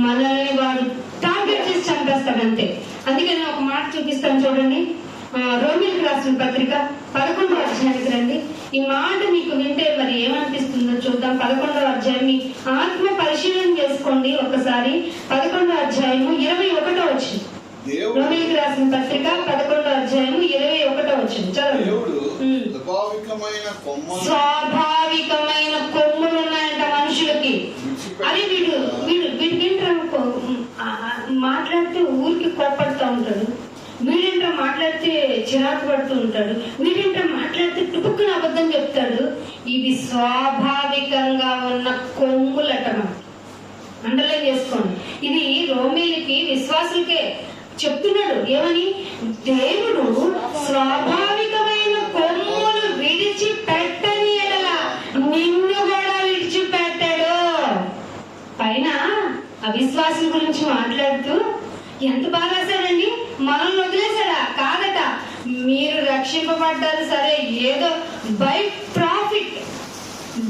మనల్ని వాడు టార్గెట్ చేసి చంపేస్తాడు అంతే. అందుకని ఒక మాట చూపిస్తాను చూడండి. రోమిలకు రాసిన పత్రిక 11వ అధ్యాయానికి రండి. ఈ మాట మీకు వింటే మరి ఏమనిపిస్తుందో చూద్దాం. 11వ అధ్యాయం మీ ఆత్మ పరిశీలన చేసుకోండి ఒకసారి. 11వ అధ్యాయము 21వ వచనం. రోమిలకు రాసిన పత్రిక 11వ అధ్యాయము 21వ వచనం చదవండి. స్వాభావికమైన కొమ్ములు ఉన్నాయంట మనుషులకి. అది వీడికి మాట్లాడితే ఊరికి కోపడుతూ ఉంటాడు, వీడింటో మాట్లాడితే చిరాకు పడుతూ ఉంటాడు, వీడింటో మాట్లాడితే టుపుక్కున అబద్ధం చెప్తాడు. ఇవి స్వాభావికంగా ఉన్న కొమ్ములట. అండర్లైన్ చేసుకోండి. ఇది రోమీలకి విశ్వాసులకే చెప్తున్నాడు. ఏమని? దేవుడు స్వాభావికమైన కొమ్ములు విడిచిపెట్టని ఎడల నిన్ను కూడా విడిచిపెట్టాడు. పైన అవిశ్వాసుల గురించి మాట్లాడుతూ ఎంత బాగా రాశాడండి. మనల్ని వదిలేశాడా? కాదట. మీరు రక్షింపబడ్డారు సరే, ఏదో బై ప్రాఫిట్,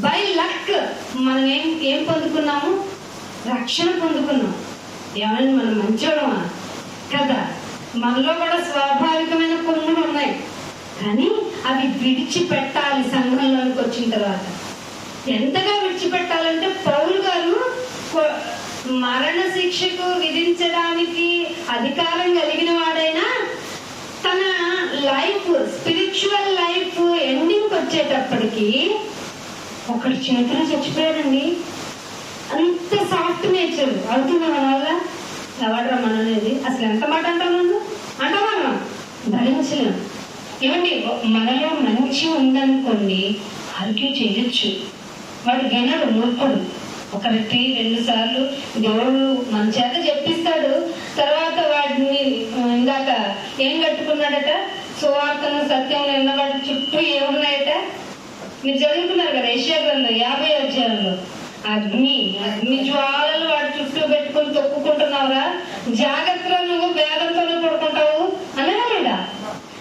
బై లక్ మనం ఏం పొందుకున్నాము? రక్షణ పొందుకున్నాం. ఏమైనా మనం మంచోడమా? కదా. మనలో కూడా స్వాభావికమైన కొమ్ములు ఉన్నాయి, కానీ అవి విడిచిపెట్టాలి. సంఘంలోనికి వచ్చిన తర్వాత ఎంతగా విడిచిపెట్టాలంటే పౌలు గారు మరణ శిక్షకు విధించడానికి అధికారం కలిగిన వాడైనా తన లైఫ్, స్పిరిచువల్ లైఫ్ ఎండింగ్ వచ్చేటప్పటికి ఒకటి చేతిలో చచ్చిపోయాడండి. అంత సాఫ్ట్ నేచర్ అవుతుంది మన వల్ల. ఎవడరా మన అనేది అసలు ఎంత మాట అంటాను అంటామా, భరించలేము. ఏమండి, మనలో మంచి ఉందనుకోండి ఆర్గ్యూ చేయొచ్చు. వాడు వినడు, మూర్ఖుడు. ఒకరికి 2 సార్లు దేవుడు మన చేత చెప్పిస్తాడు. తర్వాత వాడిని ఇందాక ఏం కట్టుకున్నాడట, సువార్తను సత్యం నిన్నవాడి చుట్టూ ఏమున్నాయట, మీరు చదువుకున్నారు కదా యెషయా గ్రంథం 50వ అధ్యాయంలో. అగ్ని జ్వాలలు వాడి చుట్టూ పెట్టుకొని తొక్కుకుంటున్నావురా, జాగ్రత్తగా నువ్వు వేదంతోనే పడుకుంటావు అనగా.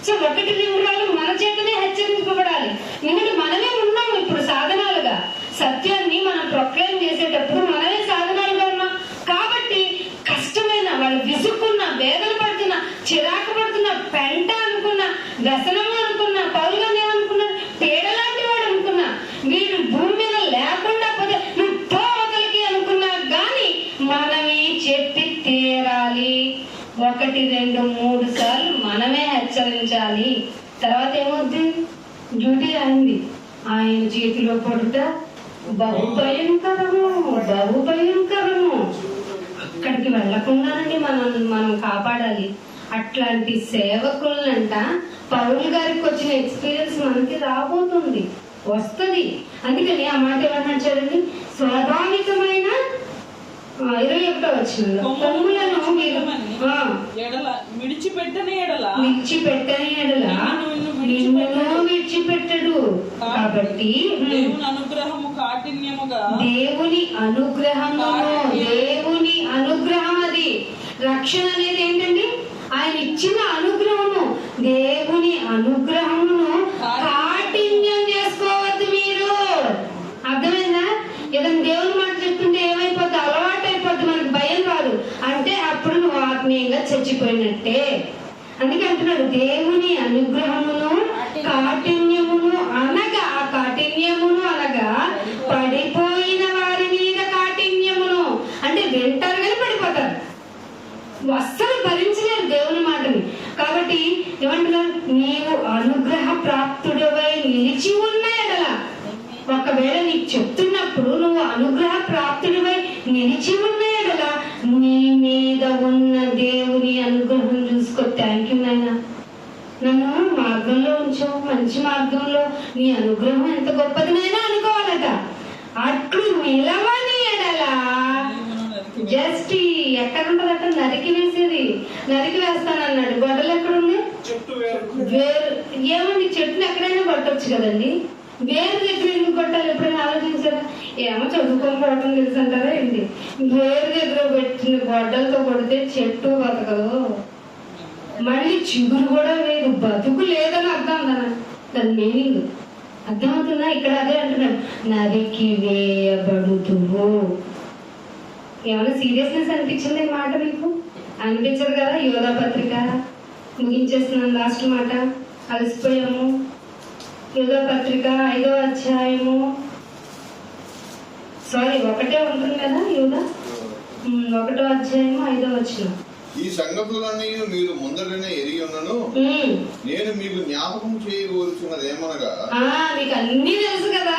సో 1 నిమిషాలు మన చేతనే హెచ్చరింపబడాలి. ఎందుకంటే మనమే ఉన్నాము ఇప్పుడు సాధనాలుగా. సత్యాన్ని మనం ప్రొక్లైమ్ చేసేటప్పుడు మనమే సాధనాలుగా ఉన్నాం. కాబట్టి కష్టమైన వాళ్ళు విసుక్కున్న, వేదన పడుతున్న, చిరాకు పడుతున్న, పెంట అనుకున్న, వ్యసనము అనుకున్న, పౌరుగానే అనుకున్న, పేడలాంటి వాడు అనుకున్నా, వీడు భూమి మీద లేకుండా పోతే నువ్వు పోవతలకి అనుకున్నా గాని మనమే చెప్పి తీరాలి. 1, 2, 3 సార్లు మనమే హెచ్చరించాలి. తర్వాత ఏమవుద్ది, డ్యూటీ అయింది. ఆయన చేతిలో పడుట బహుభయంకరము. అక్కడికి వెళ్లకుండానండి మనం కాపాడాలి. అట్లాంటి సేవకులంట పౌలు గారికి వచ్చిన ఎక్స్పీరియన్స్ మనకి రాబోతుంది, వస్తుంది. అందుకని ఆ మాట ఏమన్నా చూడండి, స్వాభావికమైన 21వ వచనంలో కొమ్ములను విడిచిపెట్టని ఎడల నిన్ను విడిచిపెట్టడు. కాబట్టి దేవుని అనుగ్రహం అది. రక్షణ అనేది ఏంటండి, ఆయన ఇచ్చిన అనుగ్రహము. దేవుని అనుగ్రహమును కాఠిన్యం చేసుకోవద్దు మీరు. అర్థమైందా? ఏదైనా దేవుని మాట చెప్తుంటే ఏమైపోద్ది, అలవాటు అయిపోద్ది, మనకు భయం రాదు అంటే అప్పుడు నువ్వు ఆత్మీయంగా చచ్చిపోయినట్టే. అందుకే అంటున్నాడు దేవుని అనుగ్రహమును కాఠిన్యమును అనగా, ఆ కాఠిన్యమును అనగా పడిపోయిన వారి మీద కాఠిన్యమును. అంటే వింటారు కానీ పడిపోతారు, అస్సలు భరించలేరు దేవుని మాటని. కాబట్టి ఏమంటున్నారు, నీవు అనుగ్రహ ప్రాప్తుడవై నిలిచి ఉన్న ఎడల, ఒకవేళ నీకు చెప్తున్నప్పుడు నువ్వు అనుగ్రహ ప్రాప్తుడివై నిలిచి ఉన్న ఎడల నీ మీద ఉన్న దేవుని అనుగ్రహం చూసుకో. థ్యాంక్ యూ నాయనా, నన్ను మార్గంలో ఉంచావు, మంచి మార్గంలో, నీ అనుగ్రహం ఎంత గొప్పది నైనా అనుకోవాలట. అట్లు నిలవని ఎడల జస్ట్ ఎక్కడ ఉంటుందట, నరికి వేసేది. నరికి వేస్తానన్నాడు. గొడ్డలు ఎక్కడుంది, వేరు. ఏమండి, చెట్టుని ఎక్కడైనా కొట్టొచ్చు కదండి, వేరు దగ్గర ఎందుకు కొట్టాలి? ఎప్పుడైనా ఆలోచించారా? ఏమో చదువుకోకపోవడం తెలుసు అంటారా ఏంటి? వేరు దగ్గర పెట్టిన గొడ్డలతో కొడితే చెట్టు బతకదు, మళ్ళీ చిగురు కూడా లేదు, బతుకు లేదని అర్థం. దాని మీనింగ్ అర్థమవుతుందా? ఇక్కడ అదే అంటున్నాడు, నరికి వేయబడుతువు. ఏమైనా సీరియస్నెస్ అనిపించింది ఈ మాట మీకు? అనిపించదు కదా. యోధా పత్రిక ముగించేస్తున్నాను, లాస్ట్ మాట, అలసిపోయాము. యోధా పత్రిక 5వ అధ్యాయము, ఒకటే ఉంటుంది కదా, యోధా 1వ అధ్యాయము 5వ వచనం. ఈ సంగతులన్నీ మీరు ముందరనే ఎరిగి ఉన్నను, నేను మీకు జ్ఞాపకం చేయవలసినది ఏమనగా. మీకు అన్ని తెలుసు కదా.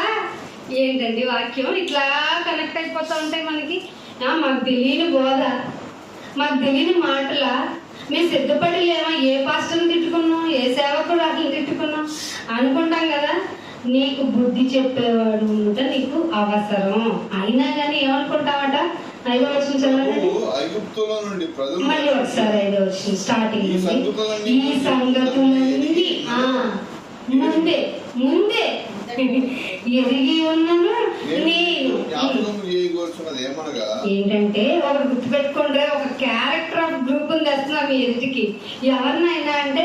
ఏంటండి వాక్యం ఇట్లా కనెక్ట్ అయిపోతా ఉంటాయి మనకి. మాకు తెలియని బోధ, మాకు తెలియని మాటల. మేము సిద్ధపడి లేవా, ఏ పాస్టర్ని తిట్టుకున్నాం, ఏ సేవకుడు అట్లా తిట్టుకున్నాం అనుకుంటాం కదా. నీకు బుద్ధి చెప్పేవాడు ఉంటే నీకు అవసరం. అయినా కానీ ఏమనుకుంటావట, 5వ వచనం చదవండి. మళ్ళీ ఒకసారి 5వ వచనం స్టార్టింగ్. ఈ సంగతులన్నీ ముందే ఎరిగి ఉన్నాను నేను. ఏంటంటే ఒకటి గుర్తుపెట్టుకుంటే, ఒక క్యారెక్టర్ ఆఫ్ గ్రూప్ తెస్తున్నా మీ ఎదుటికి. ఎవరినైనా అంటే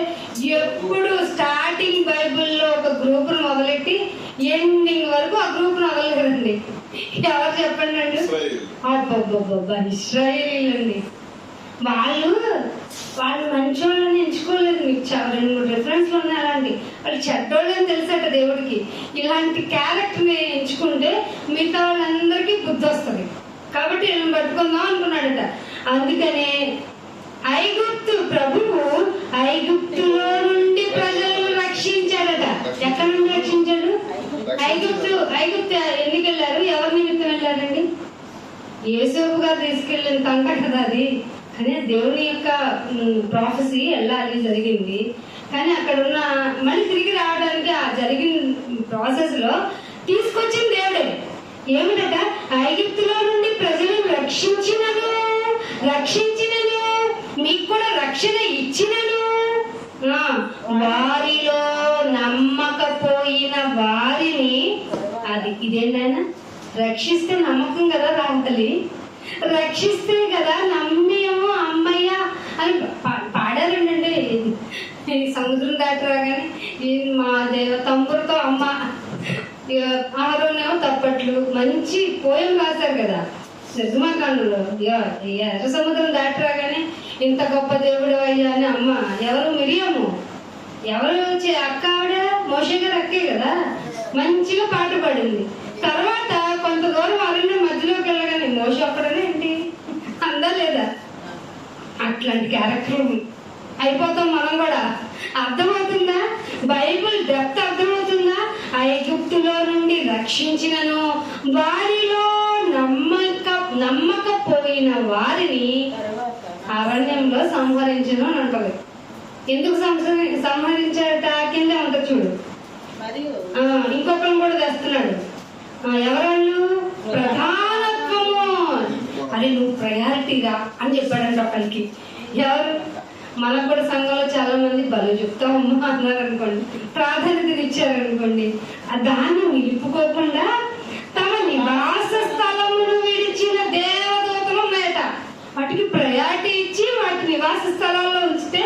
ఎప్పుడు స్టార్టింగ్ బైబిల్లో ఒక గ్రూప్ మొదలెట్టి ఎండింగ్ వరకు ఆ గ్రూప్ వదలలేదండి. ఎవరు చెప్పండి అండి? అబ్బబ్బబ్బబ్బా, ఇశ్రాయేలీలండి. వాళ్ళు వాళ్ళు మంచోళ్ళని ఎంచుకోలేదు. మీకు చాలా 2-3 రిఫరెన్స్లు ఉన్నాయి అలాంటి. వాళ్ళు చెడ్డోళ్ళని తెలుసట దేవుడికి. ఇలాంటి క్యారెక్టర్ని ఎంచుకుంటే మిగతా వాళ్ళందరికీ బుద్ధి వస్తుంది. కాబట్టి వీళ్ళని పట్టుకుందాం అనుకున్నాడట. అందుకనే ఐగుప్తు ప్రభువు ఐగుప్తులో నుండి ప్రజలను రక్షించాడట. ఎక్కడి నుండి రక్షించాడు? ఐగుప్తు ఎందుకు వెళ్ళారు? ఎవరి నిమిత్తం వెళ్ళారండి? యేసోపు గారు తీసుకెళ్ళిన తంక కదా అది. కానీ దేవుని యొక్క ప్రాఫెసీ వెళ్ళాలి, జరిగింది. కానీ అక్కడ ఉన్న మళ్ళీ తిరిగి రావడానికి ఆ జరిగిన ప్రాసెస్ లో తీసుకొచ్చిన దేవుడే. ఏమిటట? ఐగుప్తులో నుండి ప్రజలను రక్షించినను మీకు కూడా రక్షణ ఇచ్చినను, వారిలో నమ్మకపోయిన వారిని, అది ఇదేంటైనా రక్షిస్తే నమ్మకం కదా రాంతలి, రక్షిస్తే కదా నమ్మేమో అమ్మయ్య అని పాడారండి. సముద్రం దాటి రాగానే మా తంబురతో అమ్మ, ఆహారంలో తప్పట్లు మంచి పోయం రాశారు కదా నిర్గమాకాండంలో. ఎర్ర సముద్రం దాటి రాగానే ఇంత గొప్ప దేవుడు అయ్యా అని అమ్మ, ఎవరు మిరియాము, ఎవరు అక్క, ఆవిడ మోషే గారు అక్కే కదా, మంచిగా పాట పాడింది. తర్వాత కొంత దూరం అరణ్యం మధ్యలోకి వెళ్ళగానే మోషే ఒక్కడనే ఏంటి అందా లేదా? అట్లాంటి క్యారెక్టర్ అయిపోతాం మనం కూడా. అర్థమవుతుందా? బైబిల్ డెప్త్ అర్థమవుతుందా? ఐగుప్తులో నుండి రక్షించినను వారిలో నమ్మకపోయిన వారిని అరణ్యంలో సంహరించను అని అంటది. ఎందుకు సంహరించాడట? కింద ఉంటుంది చూడు. ఇంకొకరిని కూడా తెస్తున్నాడు. ఎవరాళ్ళు? ప్రధానత్వము. అరే నువ్వు ప్రయారిటీగా అని చెప్పాడంట ఒకరికి. ఎవరు? మనకు కూడా సంఘంలో చాలా మంది బలు చెప్తామమ్మ అన్నారు అనుకోండి, ప్రాధాన్యత ఇచ్చారనుకోండి, దాన్ని నిలుపుకోకుండా తమ నివాస స్థలమును విడిచిన దేవదూతలు ఉన్నాయట. వాటికి ప్రయారిటీ ఇచ్చి వాటి నివాస స్థలాల్లో ఉంచితే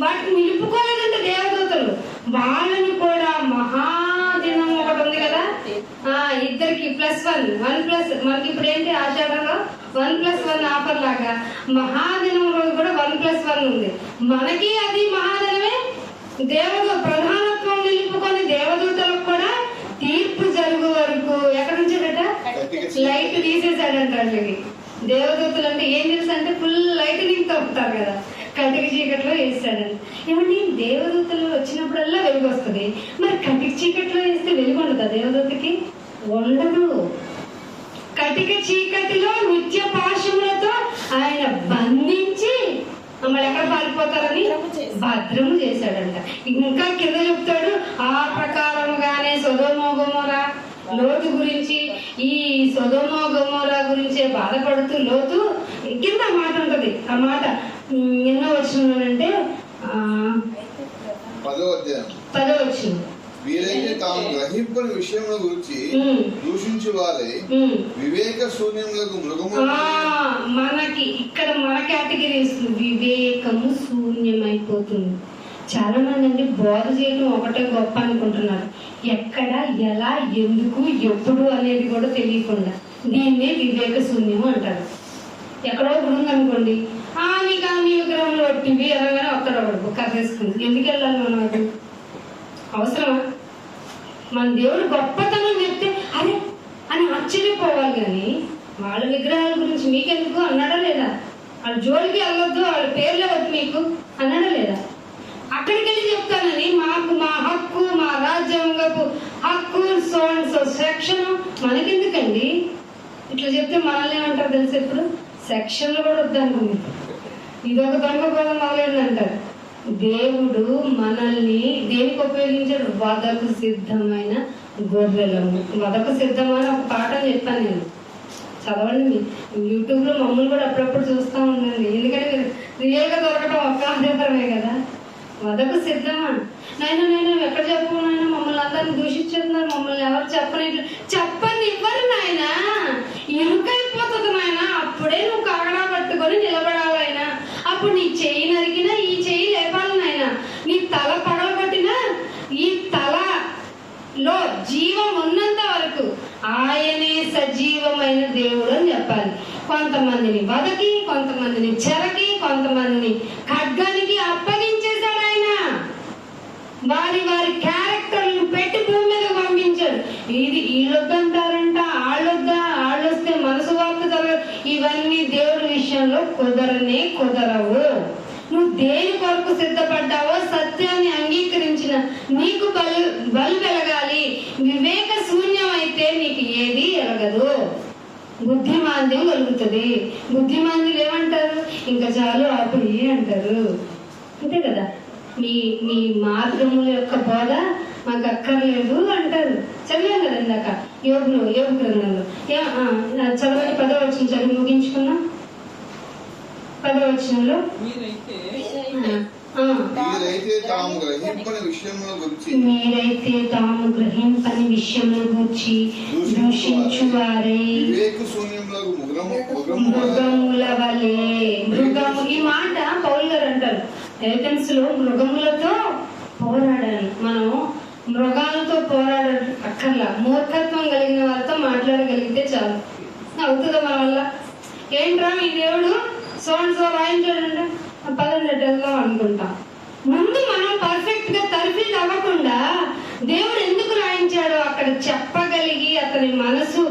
వాటిని నిలుపుకోలేదంటే దేవదూతలు. వాళ్ళని కూడా మహాదినం ఒకటి ఉంది కదా, ఇద్దరికి +1 మనకి ఇప్పుడు ఏంటి ఆషాఢంలో 1+1 ఆఫర్ లాగా మహాదినం రోజు కూడా 1+1 ఉంది. మనకి అది మహాదినమే. ప్రధానత్వం నిలుపుకొని దేవదూతలకు కూడా తీర్పు జరుగు వరకు ఎక్కడ ఉంచాడట? లైట్ తీసేసాడంట. వాళ్ళకి దేవదూతలు అంటే ఏం తెలుసు అంటే ఫుల్ లైట్ నీకు ఉంటారు కదా, కటిక చీకట్లో వేస్తాడని. ఏమండి దేవదూతలు వచ్చినప్పుడల్లా వెలుగు వస్తుంది, మరి కటిక చీకట్లో వేస్తే వెలుగు ఉండదా? దేవదూతకి ఉండదు. కటిక చీకటిలో నిత్య పాశములతో ఆయన బంధించి మమ్మల్ని ఎక్కడ పారిపోతారని భద్రము చేశాడంట. ఇంకా కింద చెప్తాడు, ఆ ప్రకారముగానే సొదొమ గొమొరా లోతు గురించి, ఈ సొదొమ గొమొరా గురించే బాధపడుతూ లోతు కింద మాట ఉంటది. ఆ మాట ఎన్నో వచ్చిందంటే 10వ వచనం. వీరైతే తాము గ్రహింపని విషయముల గురించి దూషించు వారే వివేక శూన్యములకు మృగము. మనకి ఇక్కడ మన కేటగిరీ ఇస్తుంది, వివేకము శూన్యమైపోతుంది. చాలా మంది అండి బోధ చేయడం ఒకటే గొప్ప అనుకుంటున్నారు. ఎక్కడ, ఎలా, ఎందుకు, ఎప్పుడు అనేది కూడా తెలియకుండా దీన్నే వివేక శూన్యము అంటారు. ఎక్కడో గుడి అనుకోండి, నీకు నీ విగ్రహంలో టీవీ అనగానే ఒక్కడొకడు కర్రేసుకుంది. ఎందుకు వెళ్ళాలి మనం? అది అవసరమా? మన దేవుడు గొప్పతనం చెప్తే అరే అని ఆశ్చర్యపోవాలి. కానీ వాళ్ళ విగ్రహాల గురించి మీకెందుకు అన్నాడా లేదా? వాళ్ళ జోలికి వెళ్ళొద్దు, వాళ్ళ పేర్లే వద్దు మీకు అన్నాడా లేదా? అక్కడికి వెళ్ళి చెప్తానని మాకు మా హక్కు, మా రాజ్యాంగపు హక్కు, సో సెక్షన్ మనకెందుకండి? ఇట్లా చెప్తే మనల్ని ఏమంటారు తెలిసి, ఇప్పుడు సెక్షన్లు కూడా వద్దనుకుంది, ఇదొక దొంగ పదం మొదలైందంటారు. దేవుడు మనల్ని దేనికి ఉపయోగించాడు? వధకు సిద్ధమైన గొర్రెలము. వధకు సిద్ధమైన ఒక పాఠం చెప్పాను నేను, చదవండి. యూట్యూబ్లో మమ్మల్ని కూడా అప్పుడప్పుడు చూస్తూ ఉండండి, ఎందుకంటే మీరు రియల్గా దొరకడం ఒక్క ఆధారమే కదా. వధకు సిద్ధమా నేను ఎక్కడ చెప్పు నాయన? మమ్మల్ని అందరిని దూషించేస్తున్నారు, మమ్మల్ని ఎవరు చెప్పని ఇవ్వరు నాయన, ఇరుకైపోతుంది నాయన. అప్పుడే నువ్వు కాగడా పట్టుకొని నిలబడాలైనా, అప్పుడు నీ చెయ్యి నరికినా ఈ చెయ్యి లేపాలి నాయన, నీ తల పగలగొట్టినా ఈ తలలో జీవం ఉన్నంత వరకు ఆయనే సజీవమైన దేవుడు అని చెప్పాలి. కొంతమందిని వదకి, కొంతమందిని చెరకి, కొంతమందిని ఖడ్గానికి అప్పగించేశాడు ఆయన. వారి వారి క్యారెక్టర్లు పెట్టి భూమి మీద పంపించాడు. ఇది వీళ్ళొద్దంటారంట, వాళ్ళొస్తే మనసు వార్త జరగదు. ఇవన్నీ దేవుడి విషయంలో కుదరవు. నువ్వు దేని కొరకు సిద్ధపడ్డావో సత్యాన్ని అంగీకరించిన నీకు బలు వెలగాలి. వివేక శూన్యం అయితే నీకు ఏది ఎలగదు. బుద్ధిమాంద్యం కలుగుతుంది. బుద్ధిమాంద్యులు ఏమంటారు? ఇంకా చాలు ఆపుడి అంటారు. అంతే కదా, మీ మార్గముల యొక్క బోధ మాకు అక్కర్లేదు అంటారు. చదివాం కదా ఇందాక యోగు గ్రంథంలో. చదవండి, 10వ వచనం చదివి ముగించుకున్నాం. 10వ వచనంలో మీరైతే తాము గ్రహింపని విషయంలో గురించి దూషించువారై మృగముల వలె. మృగము, ఈ మాట పౌలు గారు అంటారు. ఏథెన్స్ లో మృగములతో పోరాడాను. మనం మృగాలతో అక్కర్లా, మూర్ఖత్వం కలిగిన వారితో మాట్లాడగలిగితే చాలు. అవుతుందా మన వల్ల? ఏంట్రా మీ దేవుడు సో వాయించాడంటే పదండెట్టేద్దాం అనుకుంటాం. ముందు మనం పర్ఫెక్ట్ గా తర్ఫీదు అవ్వకుండా దేవుడు ఎందుకు రాయించాడో అక్కడ చెప్పగలిగి అతని మనసు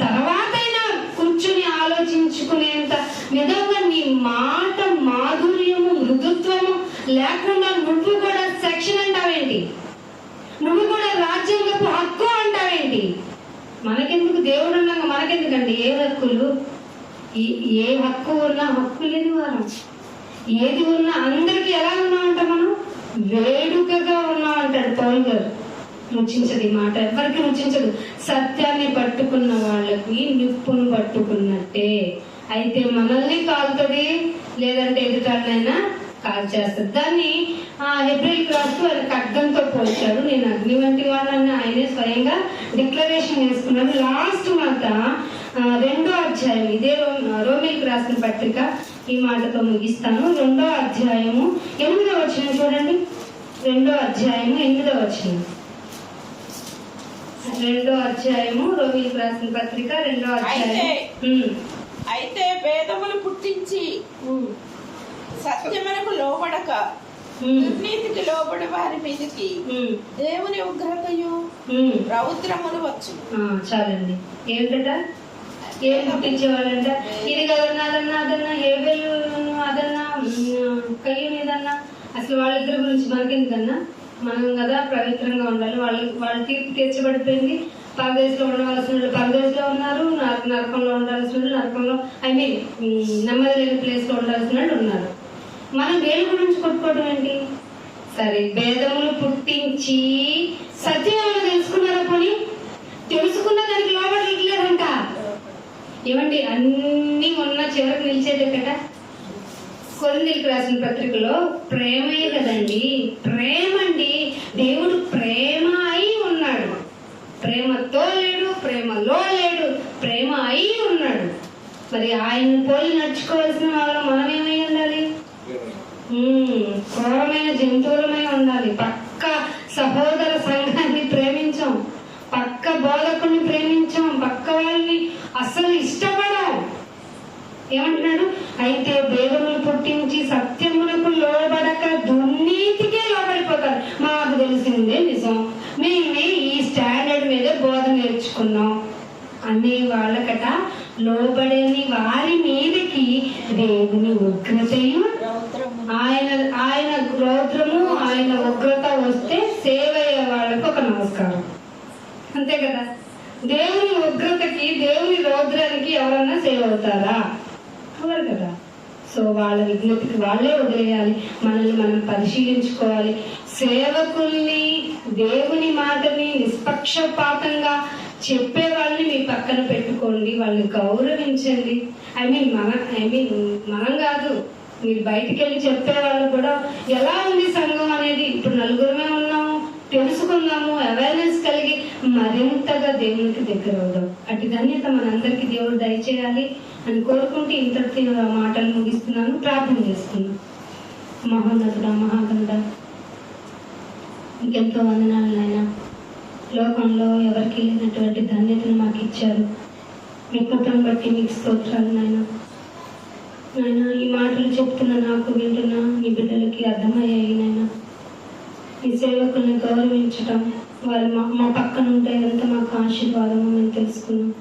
తర్వాతైనా కూర్చుని ఆలోచించుకునేంత విధంగా నీ మాట మాధుర్యము, మృదుత్వము లేకుండా నువ్వు కూడా సెక్షన్ అంటావేంటి? నువ్వు కూడా రాజ్యాంగపు హక్కు అంటావేంటి? మనకెందుకు? దేవుడు ఉన్నాక మనకెందుకండి ఏ హక్కులు? ఏ హక్కు ఉన్నా హక్కు లేని వారం. ఏది ఉన్నా అందరికి ఎలా ఉన్నామంట? మనం వేడుకగా ఉన్నామంటాడు పౌలు గారు. రుచించదు ఈ మాట, ఎవరికి రుచించదు. సత్యాన్ని పట్టుకున్న వాళ్ళకి నిప్పును పట్టుకున్నట్టే. అయితే మనల్ని కాలుతుంది, లేదంటే ఎదుటాలనైనా కాల్ చేస్తుంది. దాన్ని హెబ్రీయులకు రాస్తూ ఆయన ఖడ్గంతో పోల్చాడు. నేను అగ్ని వంటి వాళ్ళని ఆయనే స్వయంగా డిక్లరేషన్ చేసుకున్నాడు. లాస్ట్ మాట 2వ అధ్యాయం, ఇదే రోమిలకు రాసిన పత్రిక, ఈ మాటతో ముగిస్తాను. 2వ అధ్యాయము 8వ వచనం చూడండి. 2వ అధ్యాయము 8వ వచనం. 2వ అధ్యాయము రోమిలకు రాసిన పత్రిక 2వ అధ్యాయం. అయితే భేదములు పుట్టించి సత్యమునకు లోబడక దుర్నీతికి లోబడి వారి మీదకి దేవుని ఉగ్రతయు రౌద్రములు వచ్చు. చాలండి. ఏమిటట? ఏం పుట్టించేవాళ్ళంట? ఇది కదన్నా, అదన్నా, హేబెలు అదన్నా, కయ్యం ఏదన్నా. అసలు వాళ్ళిద్దరి గురించి మనకెందుకన్నా? మనం కదా పవిత్రంగా ఉండాలి. వాళ్ళ తీర్పు తీర్చబడిపోయింది. పరదేశంలో ఉండవలసిన వాళ్ళు పరదేశంలో ఉన్నారు, నరకంలో ఉండాల్సిన వాళ్ళు నరకంలో, నెమ్మది లేని ప్లేస్ లో ఉండాల్సిన వాళ్ళు ఉన్నారు. మనం వేలు గురించి కొట్టుకోవడం ఏంటి? సరే, భేదములు పుట్టించి సత్యం తెలుసుకున్నారా? పోనీ తెలుసుకున్న దానికి లోబడలేదంట. ఏమండి, అన్ని ఉన్న చివరికి నిలిచేదేట. కొరింథీయులకు రాసిన పత్రికలో ప్రేమే కదండి, ప్రేమండి. దేవుడు ప్రేమ అయి ఉన్నాడు. ప్రేమతో లేడు, ప్రేమలో లేడు, ప్రేమ అయి ఉన్నాడు. మరి ఆయన పోలి నడుచుకోవాల్సిన వాళ్ళు మనం ఏమై ఉండాలి? క్రూరమైన జంతువులమై ఉండాలి. పక్క సహోదర సంఘాన్ని ప్రేమించాం, పక్క బోధకుని ప్రేమించాం, పక్క వాళ్ళని అసలు ఇష్టపడం. ఏమంటున్నాడు? అయితే భేదములు పుట్టించి సత్యములకు లోబడక దుర్నీతికే లోబడిపోతారు. మాకు తెలిసిందే నిజం, మేమే ఈ స్టాండర్డ్ మీద బోధ నేర్చుకున్నాం అనే వాళ్ళకట లోబడని వారి మీదకి దేవుని ఉగ్రతయు, ఆయన రౌద్రము, ఆయన ఉగ్రత వస్తే సేవ అయ్యే వాళ్ళకు ఒక నమస్కారం. అంతే కదా? దేవుని ఉగ్రతకి, దేవుని రౌద్రానికి ఎవరన్నా సేవ అవుతారా? అవరు కదా. సో వాళ్ళ విజ్ఞతకి వాళ్ళే వదిలేయాలి. మనల్ని మనం పరిశీలించుకోవాలి. సేవకుల్ని, దేవుని మాటని నిష్పక్షపాతంగా చెప్పే వాళ్ళని మీ పక్కన పెట్టుకోండి, వాళ్ళని గౌరవించండి. మనం కాదు, మీరు బయటికి వెళ్ళి చెప్పే వాళ్ళు కూడా ఎలా ఉంది సంఘం అనేది ఇప్పుడు నలుగురమే ఉన్నాము, తెలుసుకుందాము, అవేర్నెస్ కలిగి మరింతగా దేవునికి దగ్గర అవుదాం. అటు ధన్యత మనందరికీ దేవుడు దయచేయాలి అని కోరుకుంటూ ఇంతటితో మాటలు ముగిస్తున్నాను. ప్రార్థన చేస్తున్నాను. మహోన్నతుడా, మహాగణుడ, ఇంకెంతో వందనాలు నాయనా. లోకంలో ఎవరికి లేనటువంటి ధన్యతను మాకు ఇచ్చారు. మీ కృపను బట్టి మీకు స్తోత్రాలు నాయన. నాయన ఈ మాటలు చెప్తున్న నాకు వింటున్నా నీ బిడ్డలకి అర్థమయ్యాయి నాయన. ఈ సేవకుల్ని గౌరవించటం, వాళ్ళు మా పక్కన ఉంటే ఎంత మాకు ఆశీర్వాదమో మేము తెలుసుకున్నాం.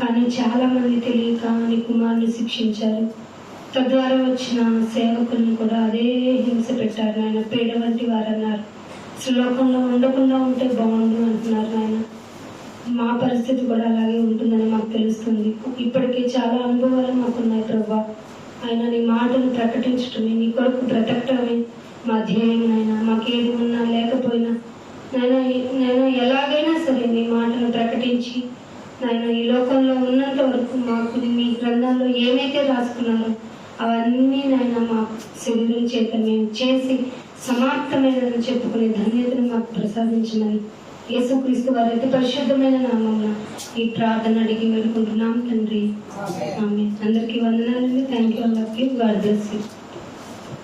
కానీ చాలా మంది తెలియక నీ కుమారుని శిక్షించారు. తద్వారా వచ్చిన సేవకుల్ని కూడా అదే హింస పెట్టారు నాయన. పేడ వంటి వారు అన్నారు. అసలు లోకంలో ఉండకుండా ఉంటే బాగుండు అంటున్నారు నాయన. మా పరిస్థితి కూడా అలాగే ఉంటుందని మాకు తెలుస్తుంది. ఇప్పటికీ చాలా అనుభవాలు మాకున్నాయి ప్రభా. ఆయన నీ మాటను ప్రకటించటమే, నీ కొరకు బ్రతకటమే మా ధ్యేయం నాయన. మాకేది ఉన్నా లేకపోయినా నేను ఎలాగైనా సరే నీ మాటను ప్రకటించి నాయన ఈ లోకంలో ఉన్నంత వరకు మాకు మీ గ్రంథంలో ఏమైతే రాసుకున్నారో అవన్నీ నాయన మా శరీరం చేత మేము చేసి సమాప్తమైనదని చెప్పుకునే ధన్యతను మాకు ప్రసాదించమని యేసుక్రీస్తు వారి అతి పరిశుద్ధమైన నామమున ఈ ప్రార్థన అడిగి వేడుకుంటున్నాం తండ్రి. ఆమేన్. అందరికీ వందనాలండి. Thank you. God bless you.